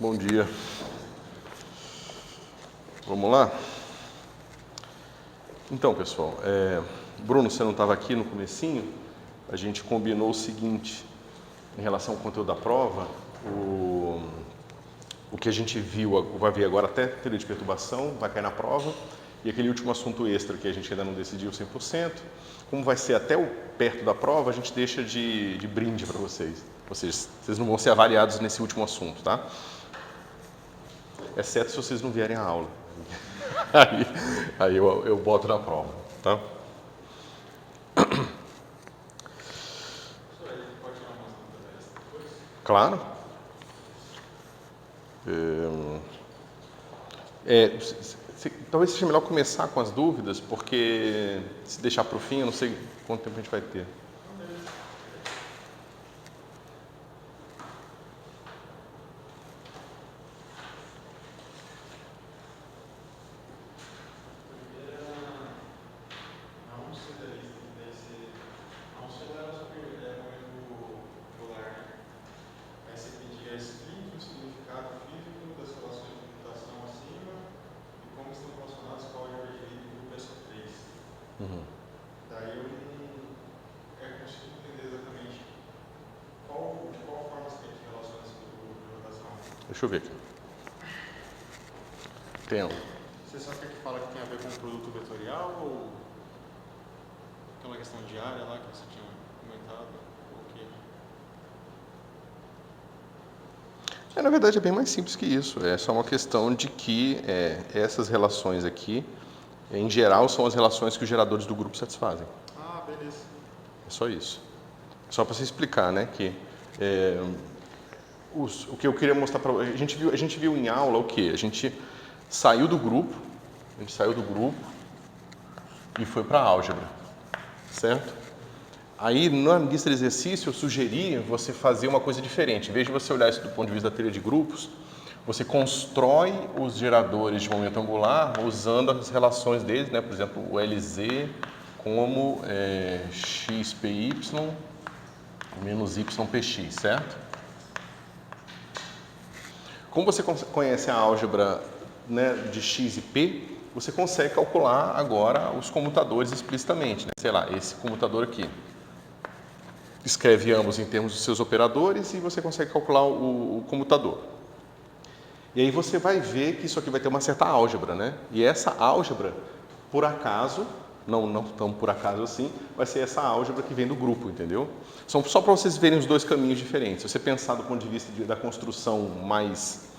Bom dia. Vamos lá? Então, pessoal, Bruno, você não estava aqui no comecinho, a gente combinou o seguinte, em relação ao conteúdo da prova, o que a gente viu, vai ver agora até teoria de perturbação, vai cair na prova, e aquele último assunto extra que a gente ainda não decidiu 100%, como vai ser até perto da prova, a gente deixa de brinde para vocês. Ou seja, vocês não vão ser avaliados nesse último assunto, tá? Exceto se vocês não vierem à aula. Aí eu boto na prova, tá? Claro. Talvez seja melhor começar com as dúvidas, porque se deixar para o fim, eu não sei quanto tempo a gente vai ter. Deixa eu ver aqui. Tem. Você só quer que fale que tem a ver com o produto vetorial ou aquela questão de área lá que você tinha comentado? Ou que... Na verdade, é bem mais simples que isso. É só uma questão de que essas relações aqui, em geral, são as relações que os geradores do grupo satisfazem. Ah, beleza. É só isso. Só para você explicar, né, que o que eu queria mostrar para a gente viu em aula o que? A gente saiu do grupo e foi para a álgebra, certo? Aí, na lista de exercício, eu sugeri você fazer uma coisa diferente. Em vez de você olhar isso do ponto de vista da teoria de grupos, você constrói os geradores de momento angular usando as relações deles, né? Por exemplo, o LZ como xpy menos ypx, certo? Como você conhece a álgebra, né, de x e p, você consegue calcular agora os comutadores explicitamente, né? Sei lá, esse comutador aqui. Escreve ambos em termos dos seus operadores e você consegue calcular o comutador. E aí você vai ver que isso aqui vai ter uma certa álgebra, né? E essa álgebra, por acaso, não tão por acaso assim, vai ser essa álgebra que vem do grupo, entendeu? Só para vocês verem os dois caminhos diferentes. Se você pensar do ponto de vista da construção mais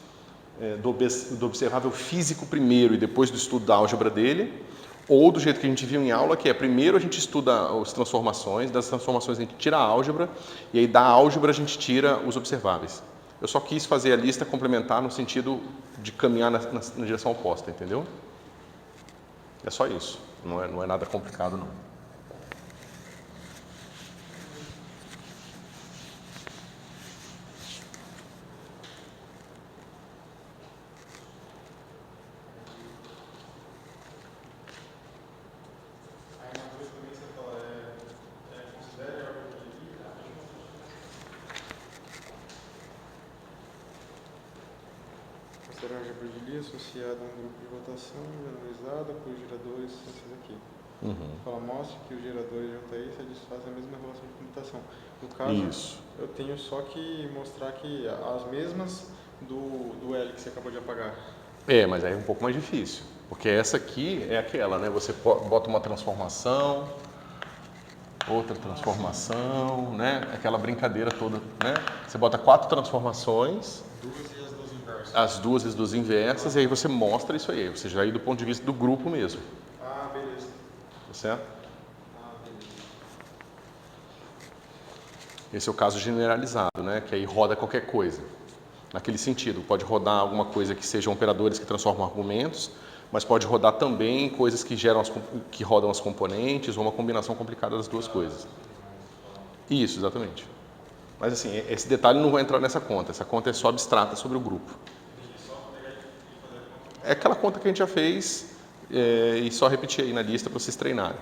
do observável físico primeiro e depois do estudo da álgebra dele, ou do jeito que a gente viu em aula, que é primeiro a gente estuda as transformações, das transformações a gente tira a álgebra, e aí da álgebra a gente tira os observáveis. Eu só quis fazer a lista complementar no sentido de caminhar na direção oposta, entendeu? É só isso, não é nada complicado não. Será álgebra de Lie associada a um grupo de rotação generalizada por geradores, esses aqui. Fala, mostra que os geradores de JI satisfazem a mesma relação de comutação. No caso, Isso. eu tenho só que mostrar que as mesmas do L que você acabou de apagar. Mas aí é um pouco mais difícil, porque essa aqui é aquela, né? Você bota uma transformação, outra transformação, né? Aquela brincadeira toda, né? Você bota 4 transformações, as duas e as duas inversas, e aí você mostra isso aí, você já ir do ponto de vista do grupo mesmo. Ah, beleza. Tá certo? Ah, beleza. Esse é o caso generalizado, né? Que aí roda qualquer coisa. Naquele sentido, pode rodar alguma coisa que sejam operadores que transformam argumentos, mas pode rodar também coisas que rodam as componentes, ou uma combinação complicada das duas coisas. Isso, exatamente. Mas assim, esse detalhe não vai entrar nessa conta. Essa conta é só abstrata sobre o grupo. É aquela conta que a gente já fez e só repetir aí na lista para vocês treinarem.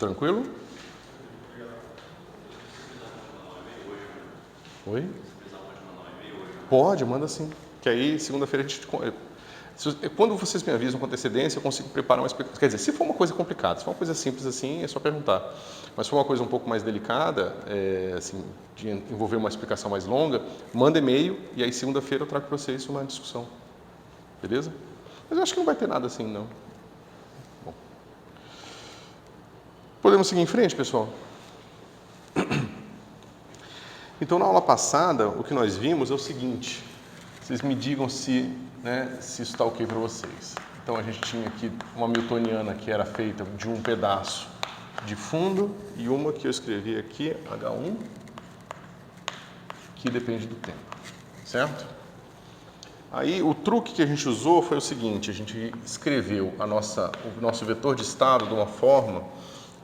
Tranquilo? Oi? Pode, manda sim. Que aí, segunda-feira, a gente... Quando vocês me avisam com antecedência, eu consigo preparar uma explicação. Quer dizer, se for uma coisa complicada, se for uma coisa simples assim, é só perguntar. Mas se for uma coisa um pouco mais delicada, assim, de envolver uma explicação mais longa, manda e-mail e aí segunda-feira eu trago para vocês uma discussão. Beleza? Mas eu acho que não vai ter nada assim, não. Bom. Podemos seguir em frente, pessoal? Então, na aula passada, o que nós vimos é o seguinte. Vocês me digam se isso está ok para vocês. Então, a gente tinha aqui uma newtoniana que era feita de um pedaço de fundo e uma que eu escrevi aqui, H1, que depende do tempo, certo? Aí, o truque que a gente usou foi o seguinte, a gente escreveu o nosso vetor de estado de uma forma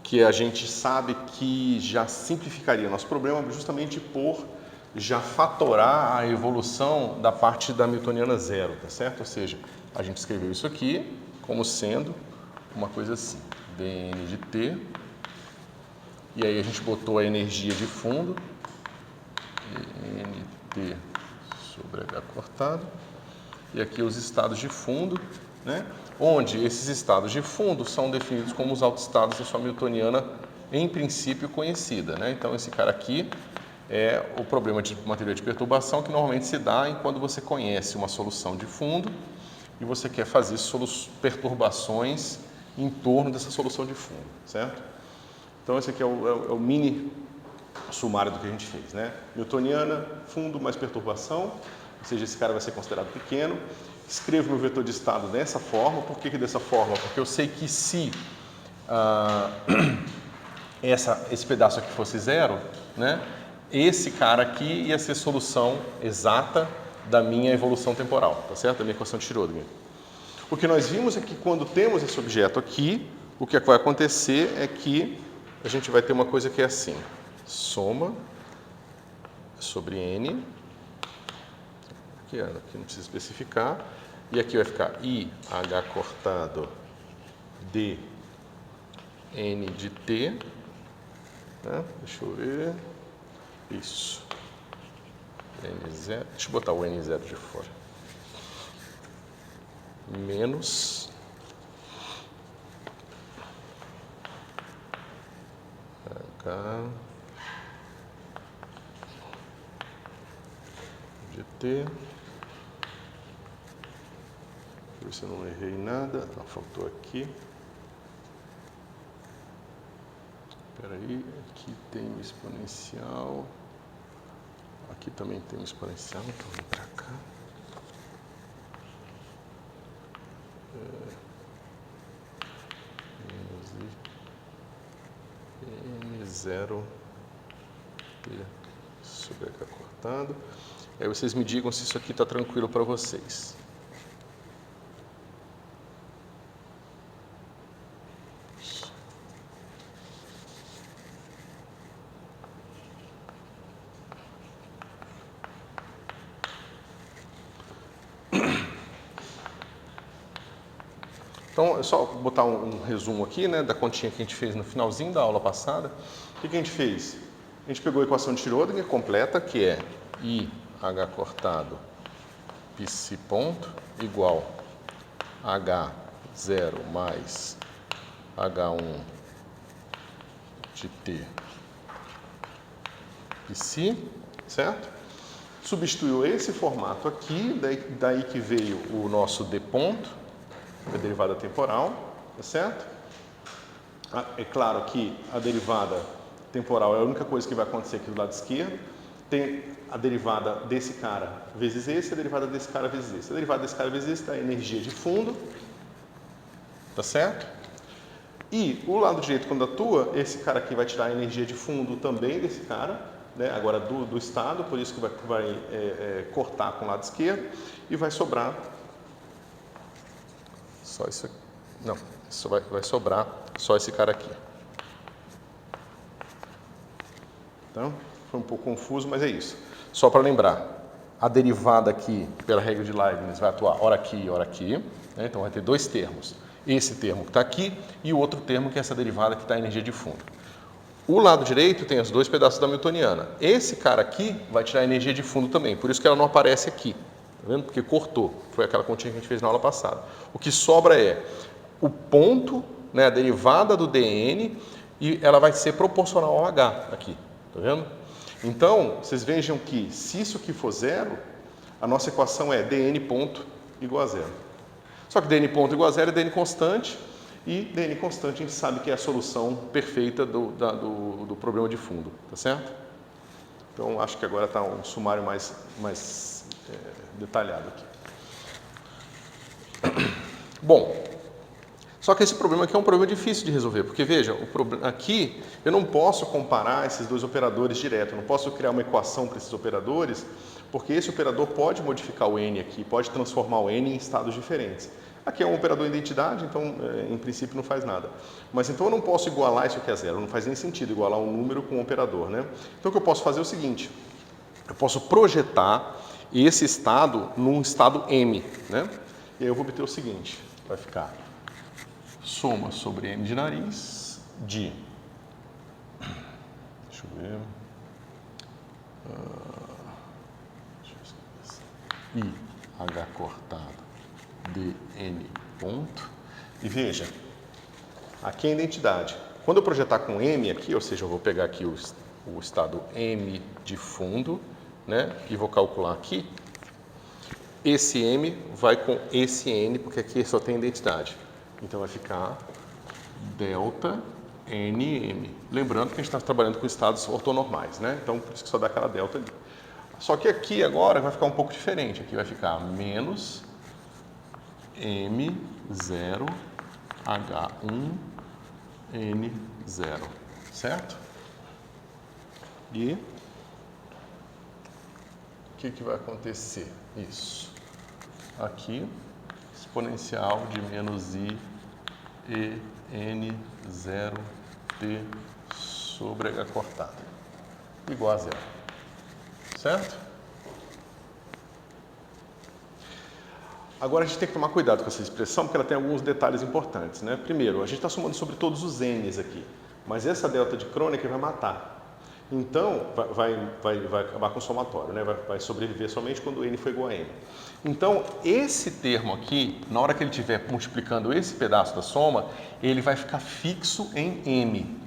que a gente sabe que já simplificaria nosso problema justamente por já fatorar a evolução da parte da newtoniana zero, tá certo? Ou seja, a gente escreveu isso aqui como sendo uma coisa assim, dn de t, e aí a gente botou a energia de fundo, nt sobre h cortado, e aqui os estados de fundo, né? Onde esses estados de fundo são definidos como os autoestados da sua newtoniana, em princípio, conhecida, né? Então, esse cara aqui é o problema de uma teoria de perturbação que normalmente se dá quando você conhece uma solução de fundo e você quer fazer perturbações em torno dessa solução de fundo, certo? Então, esse aqui é o mini sumário do que a gente fez, né? Newtoniana, fundo mais perturbação, ou seja, esse cara vai ser considerado pequeno. Escrevo meu vetor de estado dessa forma. Por que dessa forma? Porque eu sei que se esse pedaço aqui fosse zero, né, esse cara aqui ia ser solução exata da minha evolução temporal, tá certo? Da minha equação de Schrödinger. O que nós vimos é que quando temos esse objeto aqui, o que vai acontecer é que a gente vai ter uma coisa que é assim, soma sobre n, aqui não precisa especificar, e aqui vai ficar IH cortado d n de t, né? Deixa eu ver, isso, N0, deixa eu botar o N0 de fora, menos H de t. Ver se eu não errei nada. Não, faltou aqui. Espera aí, aqui tem um exponencial. Aqui também tem um exponencial, então vem para cá. N0 sobre H cortado. Aí vocês me digam se isso aqui está tranquilo para vocês. Então, é só botar um resumo aqui, né, da continha que a gente fez no finalzinho da aula passada. O que a gente fez? A gente pegou a equação de Schrödinger completa, que é IH cortado psi ponto igual H0 mais H1 de t psi, certo? Substituiu esse formato aqui, daí que veio o nosso d ponto, a derivada temporal, tá certo? É claro que a derivada temporal é a única coisa que vai acontecer aqui do lado esquerdo. Tem a derivada desse cara vezes esse, a derivada desse cara vezes esse. A derivada desse cara vezes esse dá energia de fundo, tá certo? E o lado direito, quando atua, esse cara aqui vai tirar a energia de fundo também desse cara, né? Agora do estado, por isso que vai cortar com o lado esquerdo e vai sobrar só isso aqui. Não, isso vai sobrar só esse cara aqui. Então, foi um pouco confuso, mas é isso. Só para lembrar, a derivada aqui, pela regra de Leibniz, vai atuar ora aqui e ora aqui, né? Então vai ter dois termos. esse termo que está aqui e o outro termo que é essa derivada que está a energia de fundo. O lado direito tem os dois pedaços da Hamiltoniana. Esse cara aqui vai tirar a energia de fundo também, por isso que ela não aparece aqui, tá vendo? Porque cortou, foi aquela continha que a gente fez na aula passada. O que sobra é o ponto, né, a derivada do dN, e ela vai ser proporcional ao H aqui, tá vendo? Então, vocês vejam que se isso aqui for zero, a nossa equação é dN ponto igual a zero. Só que dN ponto igual a zero é dN constante, e dN constante a gente sabe que é a solução perfeita do problema de fundo, tá certo? Então, acho que agora está um sumário mais detalhado aqui. Bom, só que esse problema aqui é um problema difícil de resolver, porque veja, aqui eu não posso comparar esses dois operadores direto, eu não posso criar uma equação para esses operadores, porque esse operador pode modificar o n aqui, pode transformar o n em estados diferentes. Aqui é um operador identidade, então em princípio não faz nada. Mas então eu não posso igualar isso aqui a zero, não faz nem sentido igualar um número com um operador, né? Então o que eu posso fazer é o seguinte, eu posso projetar esse estado num estado m, né? E aí eu vou obter o seguinte, vai ficar soma sobre m de nariz de, deixa eu ver, I H cortado dN ponto, e veja, aqui é a identidade. Quando eu projetar com M aqui, ou seja, eu vou pegar aqui o estado M de fundo, né, e vou calcular aqui, esse M vai com esse N, porque aqui só tem identidade. Então vai ficar delta NM. Lembrando que a gente está trabalhando com estados ortonormais, né? Então por isso que só dá aquela delta ali. Só que aqui agora vai ficar um pouco diferente. Aqui vai ficar menos M0 H1 N0, certo? E o que vai acontecer? Isso. Aqui, exponencial de menos I E N0 T sobre H cortado, igual a zero. Certo? Agora a gente tem que tomar cuidado com essa expressão, porque ela tem alguns detalhes importantes, né? Primeiro, a gente está somando sobre todos os N's aqui, mas essa delta de Kronecker vai matar. Então, vai acabar com o somatório, né? Vai sobreviver somente quando N for igual a M. Então, esse termo aqui, na hora que ele estiver multiplicando esse pedaço da soma, ele vai ficar fixo em M,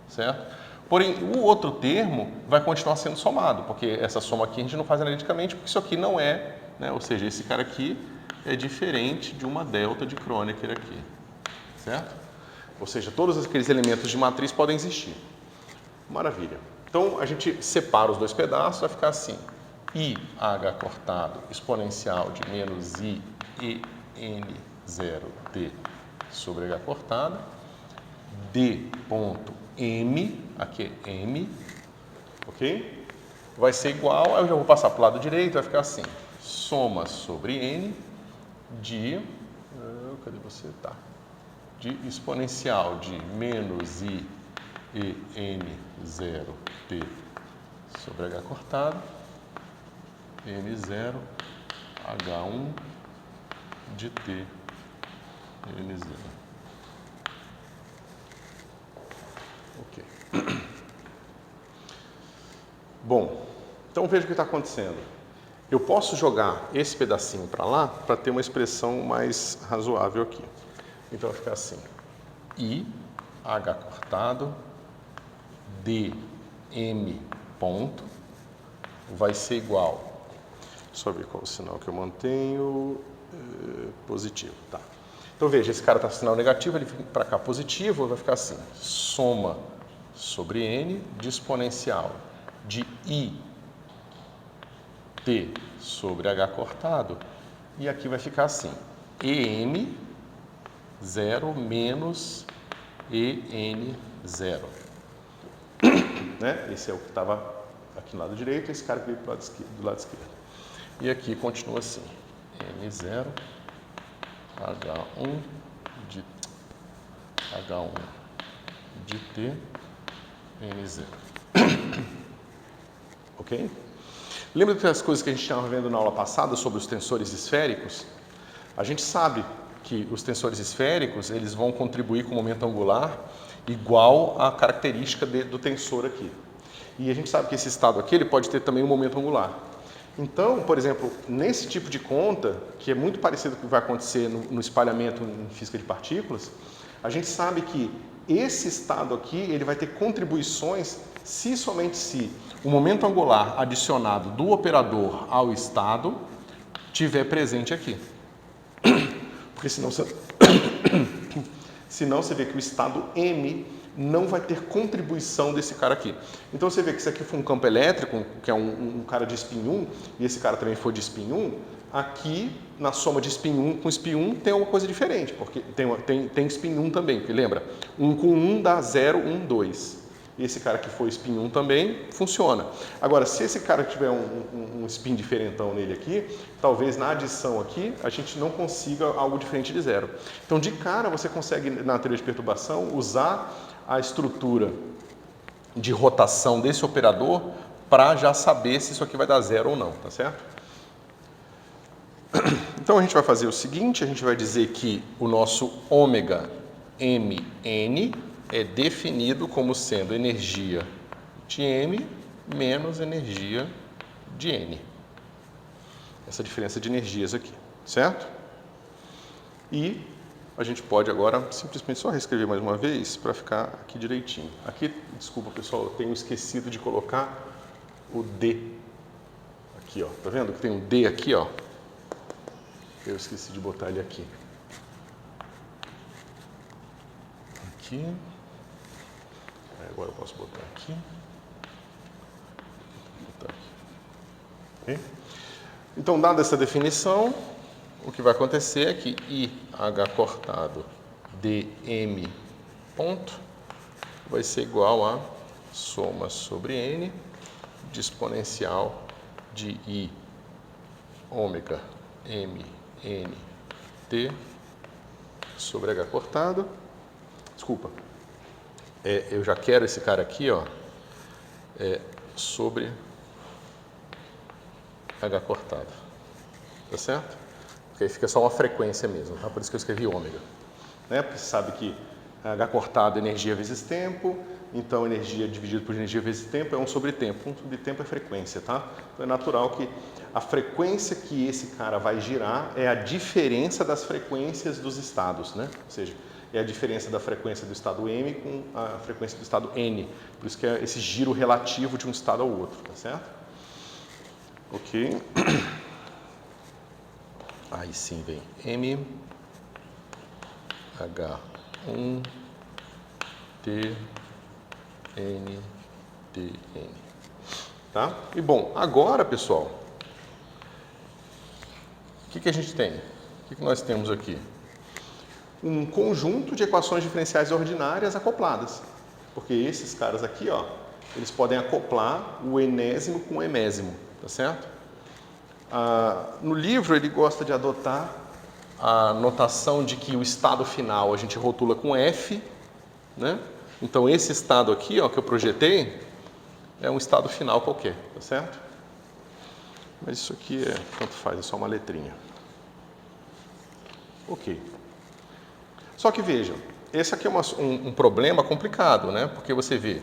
certo? Porém, o outro termo vai continuar sendo somado, porque essa soma aqui a gente não faz analiticamente, porque isso aqui não é, né? Ou seja, esse cara aqui é diferente de uma delta de Kronecker aqui, certo? Ou seja, todos aqueles elementos de matriz podem existir. Maravilha. Então, a gente separa os dois pedaços, vai ficar assim, IH cortado exponencial de menos I e N0T sobre H cortado, D ponto M, aqui é M, ok? Vai ser igual, aí eu já vou passar para o lado direito, vai ficar assim, soma sobre N de, cadê você? Tá. De exponencial de menos I e N0T sobre H cortado, N0, H1 de T, N0. Ok. Bom, então veja o que está acontecendo. Eu posso jogar esse pedacinho para lá para ter uma expressão mais razoável aqui. Então vai ficar assim, I, H cortado, D, M ponto, vai ser igual, deixa eu ver qual é o sinal que eu mantenho, positivo, tá. Então veja, esse cara está sinal negativo, ele fica para cá positivo, vai ficar assim, soma sobre N de exponencial de I, T sobre H cortado, e aqui vai ficar assim, EM 0 menos EN0. Né? Esse é o que estava aqui no lado direito, esse cara que veio do lado esquerdo. E aqui continua assim, N0, H1 de T, N0. Ok? Lembra das coisas que a gente estava vendo na aula passada sobre os tensores esféricos? A gente sabe que os tensores esféricos eles vão contribuir com o momento angular igual à característica do tensor aqui. E a gente sabe que esse estado aqui ele pode ter também um momento angular. Então, por exemplo, nesse tipo de conta, que é muito parecido com o que vai acontecer no espalhamento em física de partículas, a gente sabe que esse estado aqui ele vai ter contribuições se somente se o momento angular adicionado do operador ao estado tiver presente aqui. Porque senão você vê que o estado M não vai ter contribuição desse cara aqui. Então você vê que se aqui for um campo elétrico, que é um cara de spin 1, e esse cara também for de spin 1, aqui na soma de spin 1 com spin 1 tem alguma coisa diferente, porque tem spin 1 também, porque lembra? 1 com 1 dá 0, 1, 2. Esse cara que for spin 1 também funciona. Agora, se esse cara tiver um spin diferentão nele aqui, talvez na adição aqui a gente não consiga algo diferente de 0. Então, de cara, você consegue, na teoria de perturbação, usar a estrutura de rotação desse operador para já saber se isso aqui vai dar 0 ou não, tá certo? Então, a gente vai fazer o seguinte, a gente vai dizer que o nosso ômega mn é definido como sendo energia de M menos energia de N. Essa diferença de energias aqui, certo? E a gente pode agora simplesmente só reescrever mais uma vez para ficar aqui direitinho. Aqui, desculpa pessoal, eu tenho esquecido de colocar o D. Aqui, ó, tá vendo que tem um D aqui, ó? Eu esqueci de botar ele aqui. Aqui. Agora eu posso botar aqui. Okay. Então, dada essa definição, o que vai acontecer é que IH cortado dm ponto vai ser igual a soma sobre N de exponencial de I ômega m n t sobre H cortado. Desculpa. Eu já quero esse cara aqui, ó, sobre H cortado, tá certo? Porque aí fica só uma frequência mesmo, tá? Por isso que eu escrevi ômega, né? Porque você sabe que H cortado é energia vezes tempo, então energia dividido por energia vezes tempo é 1 sobre tempo. 1 sobre tempo é frequência, tá? Então é natural que a frequência que esse cara vai girar é a diferença das frequências dos estados, né? Ou seja, é a diferença da frequência do estado M com a frequência do estado N. Por isso que é esse giro relativo de um estado ao outro, tá certo? Ok. Aí sim vem M, H1, T, N, T, N. Tá? E bom, agora, pessoal, o que a gente tem? O que nós temos aqui? Um conjunto de equações diferenciais ordinárias acopladas. Porque esses caras aqui, ó, eles podem acoplar o enésimo com o emésimo, tá certo? No livro ele gosta de adotar a notação de que o estado final a gente rotula com F, né? Então esse estado aqui, ó, que eu projetei, é um estado final qualquer, tá certo? Mas isso aqui tanto faz, é só uma letrinha. Ok. Só que vejam, esse aqui é um problema complicado, né? Porque você vê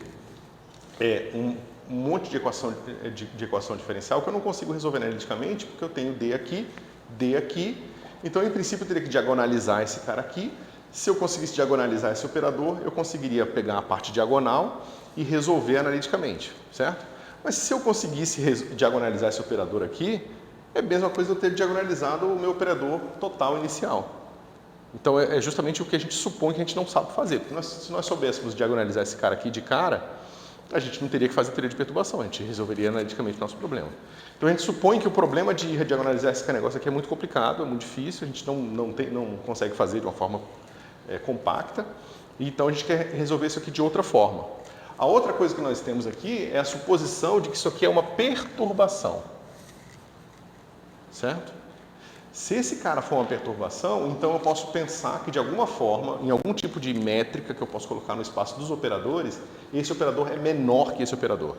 um monte de equação diferencial que eu não consigo resolver analiticamente, porque eu tenho D aqui. Então, em princípio, eu teria que diagonalizar esse cara aqui. Se eu conseguisse diagonalizar esse operador, eu conseguiria pegar a parte diagonal e resolver analiticamente, certo? Mas se eu conseguisse diagonalizar esse operador aqui, é a mesma coisa eu ter diagonalizado o meu operador total inicial. Então, é justamente o que a gente supõe que a gente não sabe fazer. Porque se nós soubéssemos diagonalizar esse cara aqui de cara, a gente não teria que fazer teoria de perturbação, a gente resolveria analiticamente o nosso problema. Então, a gente supõe que o problema de diagonalizar esse negócio aqui é muito complicado, é muito difícil, a gente não consegue fazer de uma forma compacta, então a gente quer resolver isso aqui de outra forma. A outra coisa que nós temos aqui é a suposição de que isso aqui é uma perturbação, certo? Se esse cara for uma perturbação, então eu posso pensar que de alguma forma, em algum tipo de métrica que eu posso colocar no espaço dos operadores, esse operador é menor que esse operador,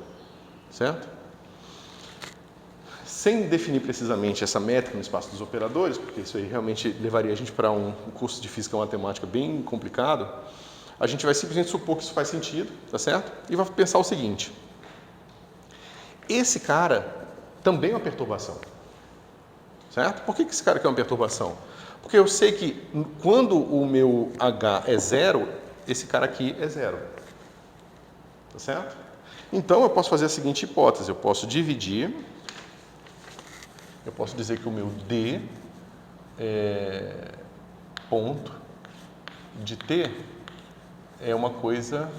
certo? sem definir precisamente essa métrica no espaço dos operadores, porque isso aí realmente levaria a gente para um curso de física matemática bem complicado, a gente vai simplesmente supor que isso faz sentido, tá certo? E vai pensar o seguinte: esse cara também é uma perturbação, certo? Por que esse cara aqui é uma perturbação? Porque eu sei que quando o meu H é zero, esse cara aqui é zero, tá certo? Então eu posso fazer a seguinte hipótese: eu posso dividir, eu posso dizer que o meu D ponto de T é uma coisa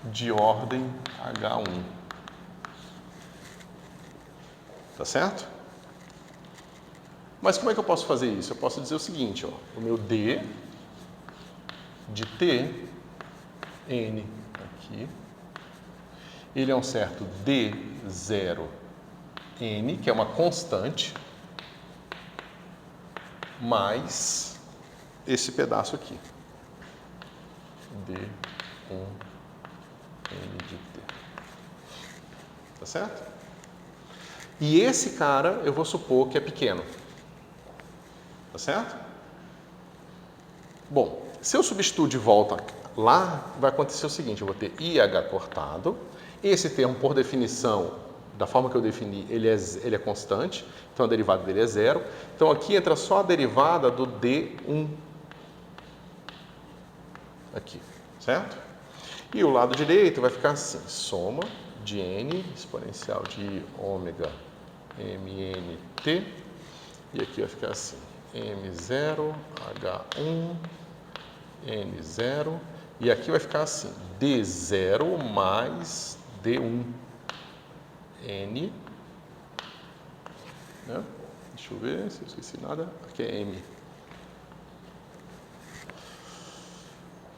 de ordem H1. Tá certo? Mas como é que eu posso fazer isso? Eu posso dizer o seguinte, ó, o meu D de T, N aqui, ele é um certo D0 N, que é uma constante, mais esse pedaço aqui, D1 N de T. Tá certo? E esse cara eu vou supor que é pequeno. Tá certo? Bom, se eu substituir de volta lá, vai acontecer o seguinte: eu vou ter IH cortado. Esse termo, por definição, da forma que eu defini, ele é constante, então a derivada dele é zero. Então aqui entra só a derivada do D1 aqui, certo? E o lado direito vai ficar assim: soma de N exponencial de ômega MNT, e aqui vai ficar assim: M0, H1, N0, e aqui vai ficar assim: D0 mais D1, N, né? Deixa eu ver se eu esqueci nada, aqui é M.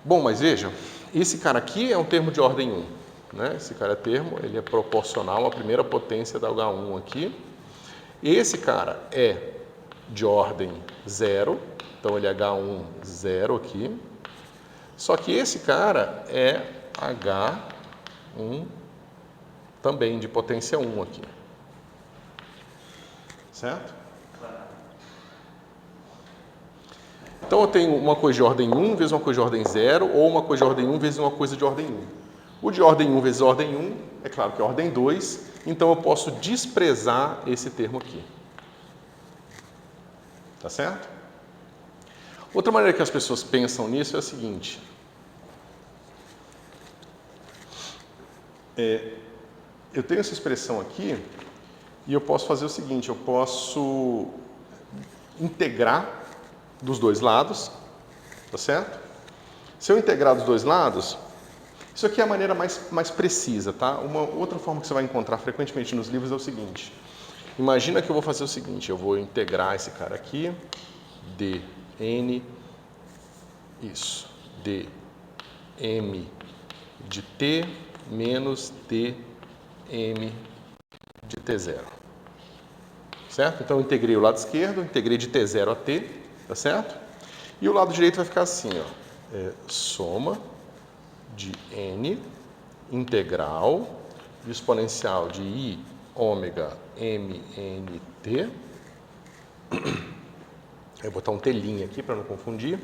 Bom, mas vejam, esse cara aqui é um termo de ordem 1, né? Esse cara é termo, ele é proporcional à primeira potência da H1 aqui. Esse cara é de ordem 0, então ele é H1 0 aqui. Só que esse cara é H1 também de potência 1 aqui. Certo? Então eu tenho uma coisa de ordem 1 vezes uma coisa de ordem 0, ou uma coisa de ordem 1 vezes uma coisa de ordem 1. O de ordem 1 vezes ordem 1, é claro que é ordem 2, então eu posso desprezar esse termo aqui. Tá certo? Outra maneira que as pessoas pensam nisso é a seguinte: eu tenho essa expressão aqui e eu posso fazer o seguinte: eu posso integrar dos dois lados, tá certo? Se eu integrar dos dois lados, isso aqui é a maneira mais precisa, tá? Uma outra forma que você vai encontrar frequentemente nos livros é o seguinte: imagina que eu vou fazer o seguinte, eu vou integrar esse cara aqui, dn, dm de t menos dm de t0. Certo? Então eu integrei o lado esquerdo, integrei de t0 a t, tá certo? E o lado direito vai ficar assim, ó, soma de n integral de exponencial de i ômega mnt. Eu vou botar um telinho aqui para não confundir.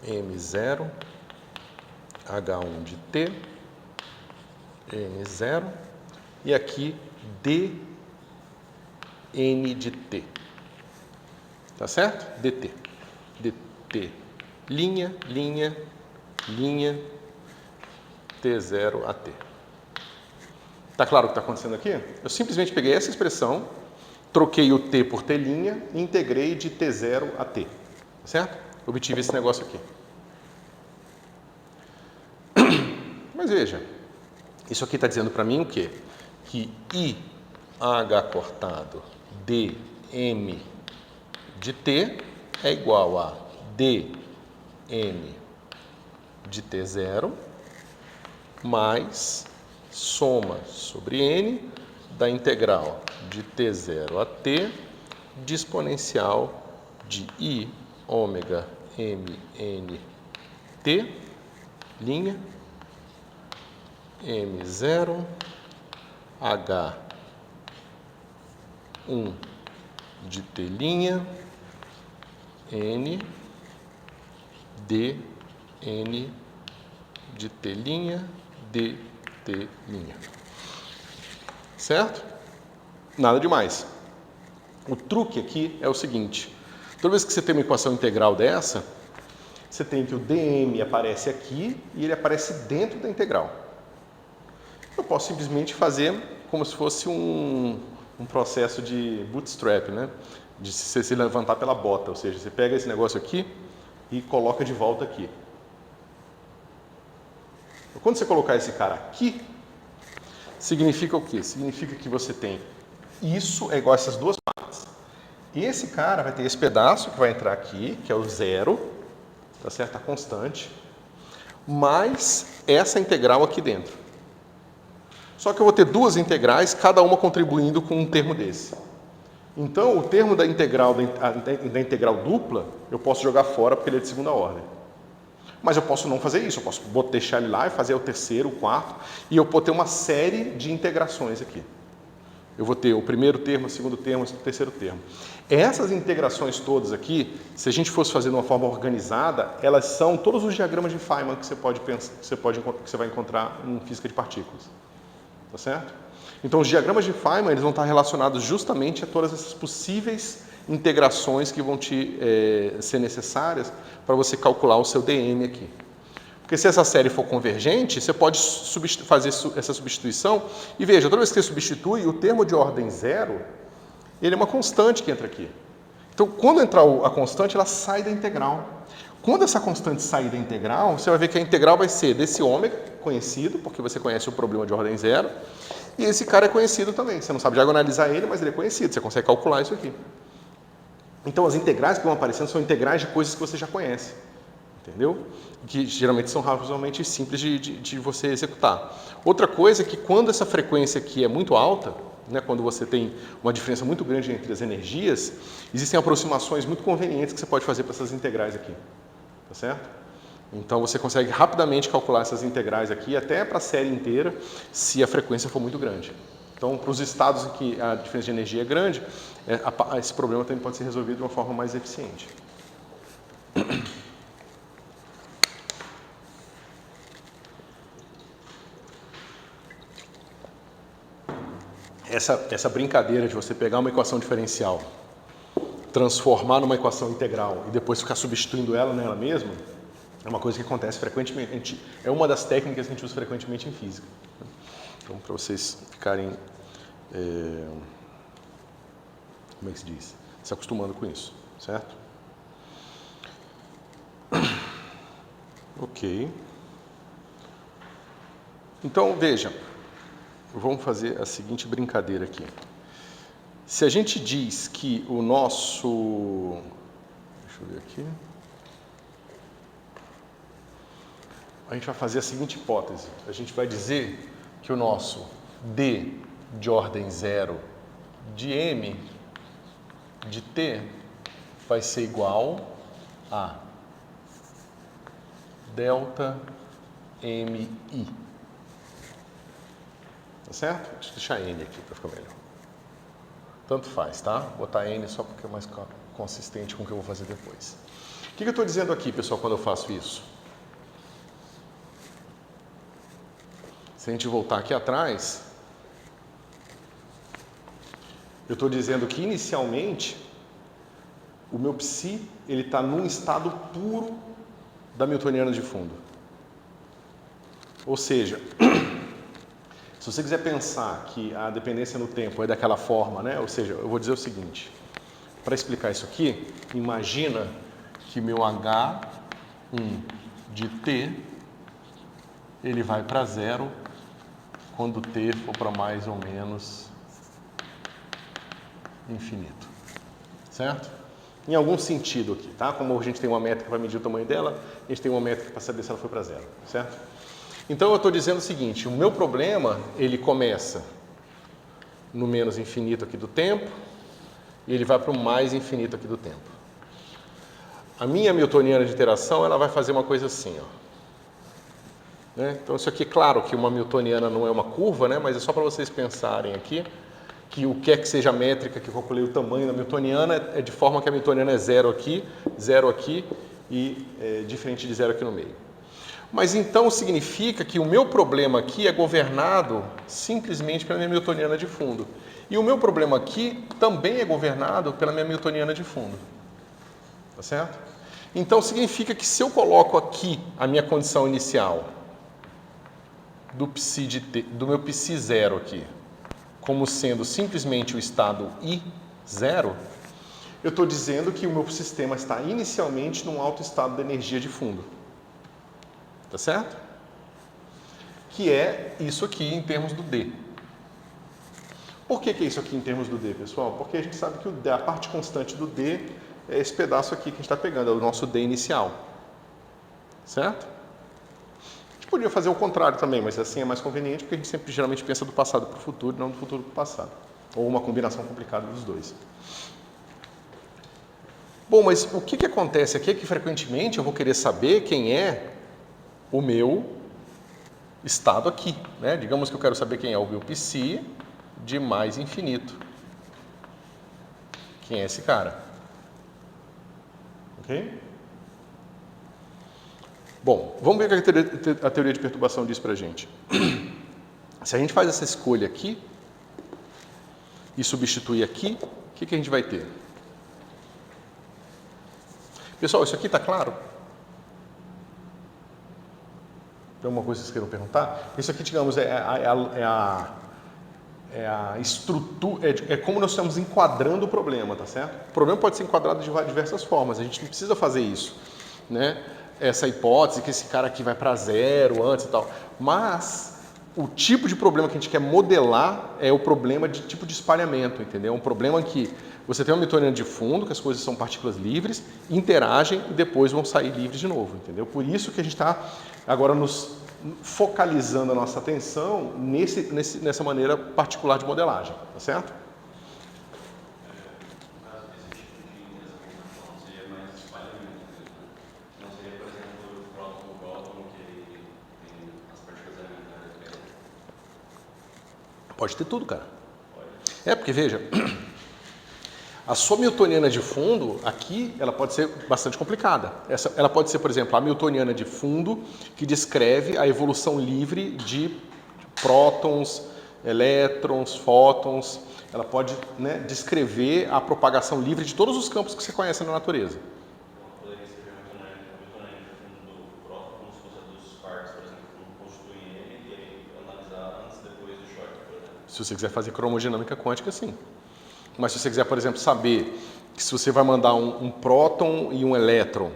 M0 H1 de t, N0, e aqui dn de t. Tá certo? dt. dt. Linha, linha, linha, t0 a t. Tá claro o que está acontecendo aqui? Eu simplesmente peguei essa expressão, troquei o t por t' e integrei de t0 a t. Tá certo? Obtive esse negócio aqui. Mas veja, isso aqui está dizendo para mim o quê? Que IH cortado dm de t é igual a dm de t0 mais soma sobre n da integral de t0 a t de exponencial de i ômega mnt, linha, m0, H1 de T', N, D, N de T', D, T'. Certo? Nada demais. O truque aqui é o seguinte. Toda vez que você tem uma equação integral dessa, você tem que o dm aparece aqui e ele aparece dentro da integral. Eu posso simplesmente fazer como se fosse um processo de bootstrap, né? De se levantar pela bota, ou seja, você pega esse negócio aqui e coloca de volta aqui. Quando você colocar esse cara aqui, significa o quê? Significa que você tem isso é igual a essas duas partes. E esse cara vai ter esse pedaço que vai entrar aqui, que é o zero, tá certo? A constante, mais essa integral aqui dentro. Só que eu vou ter duas integrais, cada uma contribuindo com um termo desse. Então, o termo da integral dupla, eu posso jogar fora porque ele é de segunda ordem. Mas eu posso não fazer isso, eu posso deixar ele lá e fazer o terceiro, o quarto, e eu vou ter uma série de integrações aqui. Eu vou ter o primeiro termo, o segundo termo, o terceiro termo. Essas integrações todas aqui, se a gente fosse fazer de uma forma organizada, elas são todos os diagramas de Feynman que você pode pensar, que você vai encontrar em física de partículas. Tá certo? Então, os diagramas de Feynman eles vão estar relacionados justamente a todas essas possíveis integrações que vão ser necessárias para você calcular o seu dm aqui. Porque se essa série for convergente, você pode fazer essa substituição e veja, toda vez que você substitui, o termo de ordem zero, ele é uma constante que entra aqui. Então, quando entrar a constante, ela sai da integral. Quando essa constante sair da integral, você vai ver que a integral vai ser desse ômega, conhecido, porque você conhece o problema de ordem zero, e esse cara é conhecido também. Você não sabe diagonalizar ele, mas ele é conhecido, você consegue calcular isso aqui. Então, as integrais que vão aparecendo são integrais de coisas que você já conhece. Entendeu? Que geralmente são razoavelmente simples de você executar. Outra coisa é que quando essa frequência aqui é muito alta, né, quando você tem uma diferença muito grande entre as energias, existem aproximações muito convenientes que você pode fazer para essas integrais aqui. Tá certo? Então você consegue rapidamente calcular essas integrais aqui, até para a série inteira, se a frequência for muito grande. Então, para os estados em que a diferença de energia é grande, esse problema também pode ser resolvido de uma forma mais eficiente. Essa brincadeira de você pegar uma equação diferencial, transformar numa equação integral e depois ficar substituindo ela nela mesma, é uma coisa que acontece frequentemente. É uma das técnicas que a gente usa frequentemente em física. Então, para vocês ficarem, como é que se diz? Se acostumando com isso, certo? Ok. Então, veja. Vamos fazer a seguinte brincadeira aqui. Se a gente diz que o nosso... Deixa eu ver aqui. A gente vai fazer a seguinte hipótese. A gente vai dizer que o nosso D de ordem zero de M de T vai ser igual a delta MI. Tá certo? Deixa eu deixar N aqui para ficar melhor. Tanto faz, tá? Vou botar N só porque é mais consistente com o que eu vou fazer depois. O que eu estou dizendo aqui, pessoal, quando eu faço isso? Se a gente voltar aqui atrás, eu estou dizendo que inicialmente o meu psi ele está num estado puro da newtoniana de fundo. Ou seja, se você quiser pensar que a dependência no tempo é daquela forma, né? Ou seja, eu vou dizer o seguinte, para explicar isso aqui, imagina que meu H1 de T, ele vai para zero quando T for para mais ou menos infinito, certo? Em algum sentido aqui, tá? Como a gente tem uma métrica para medir o tamanho dela, a gente tem uma métrica para saber se ela foi para zero, certo? Então eu estou dizendo o seguinte, o meu problema, ele começa no menos infinito aqui do tempo e ele vai para o mais infinito aqui do tempo. A minha newtoniana de interação, ela vai fazer uma coisa assim, ó. né? Então isso aqui, claro que uma newtoniana não é uma curva, né? Mas é só para vocês pensarem aqui que o que é que seja a métrica que eu calculei o tamanho da newtoniana é de forma que a newtoniana é zero aqui e diferente de zero aqui no meio. Mas então significa que o meu problema aqui é governado simplesmente pela minha newtoniana de fundo. E o meu problema aqui também é governado pela minha newtoniana de fundo. Tá certo? Então significa que se eu coloco aqui a minha condição inicial do psi de t, do meu psi zero aqui, como sendo simplesmente o estado I0, eu estou dizendo que o meu sistema está inicialmente num alto estado de energia de fundo. Tá certo? Que é isso aqui em termos do D. Por que é isso aqui em termos do D, pessoal? Porque a gente sabe que o D, a parte constante do D é esse pedaço aqui que a gente está pegando, é o nosso D inicial. Certo? A gente podia fazer o contrário também, mas assim é mais conveniente porque a gente sempre geralmente pensa do passado para o futuro, não do futuro para o passado. Ou uma combinação complicada dos dois. Bom, mas o que acontece aqui é que frequentemente eu vou querer saber quem é o meu estado aqui, né? Digamos que eu quero saber quem é o meu psi de mais infinito. Quem é esse cara? Ok? Bom, vamos ver o que a teoria de perturbação diz pra gente. Se a gente faz essa escolha aqui e substituir aqui, o que a gente vai ter? Pessoal, isso aqui está claro? Tem alguma coisa que vocês queiram perguntar? Isso aqui, digamos, é a estrutura, é como nós estamos enquadrando o problema, tá certo? O problema pode ser enquadrado de diversas formas, a gente não precisa fazer isso, né? Essa hipótese que esse cara aqui vai para zero antes e tal, mas o tipo de problema que a gente quer modelar é o problema de tipo de espalhamento, entendeu? Um problema que você tem uma newtoniana de fundo, que as coisas são partículas livres, interagem e depois vão sair livres de novo, entendeu? Por isso que a gente está agora nos focalizando a nossa atenção nessa maneira particular de modelagem, tá certo? Pode ter tudo, cara. É, porque veja, a sua newtoniana de fundo, aqui, ela pode ser bastante complicada. Ela pode ser, por exemplo, a newtoniana de fundo, que descreve a evolução livre de prótons, elétrons, fótons. Ela pode, né, descrever a propagação livre de todos os campos que você conhece na natureza. Poderia escrever uma newtoniana de fundo do próton, como se fosse a dos quarks, por exemplo, como constituir ele e aí analisar antes e depois do choque, por exemplo. Se você quiser fazer cromodinâmica quântica, sim. Mas se você quiser, por exemplo, saber que se você vai mandar um próton e um elétron,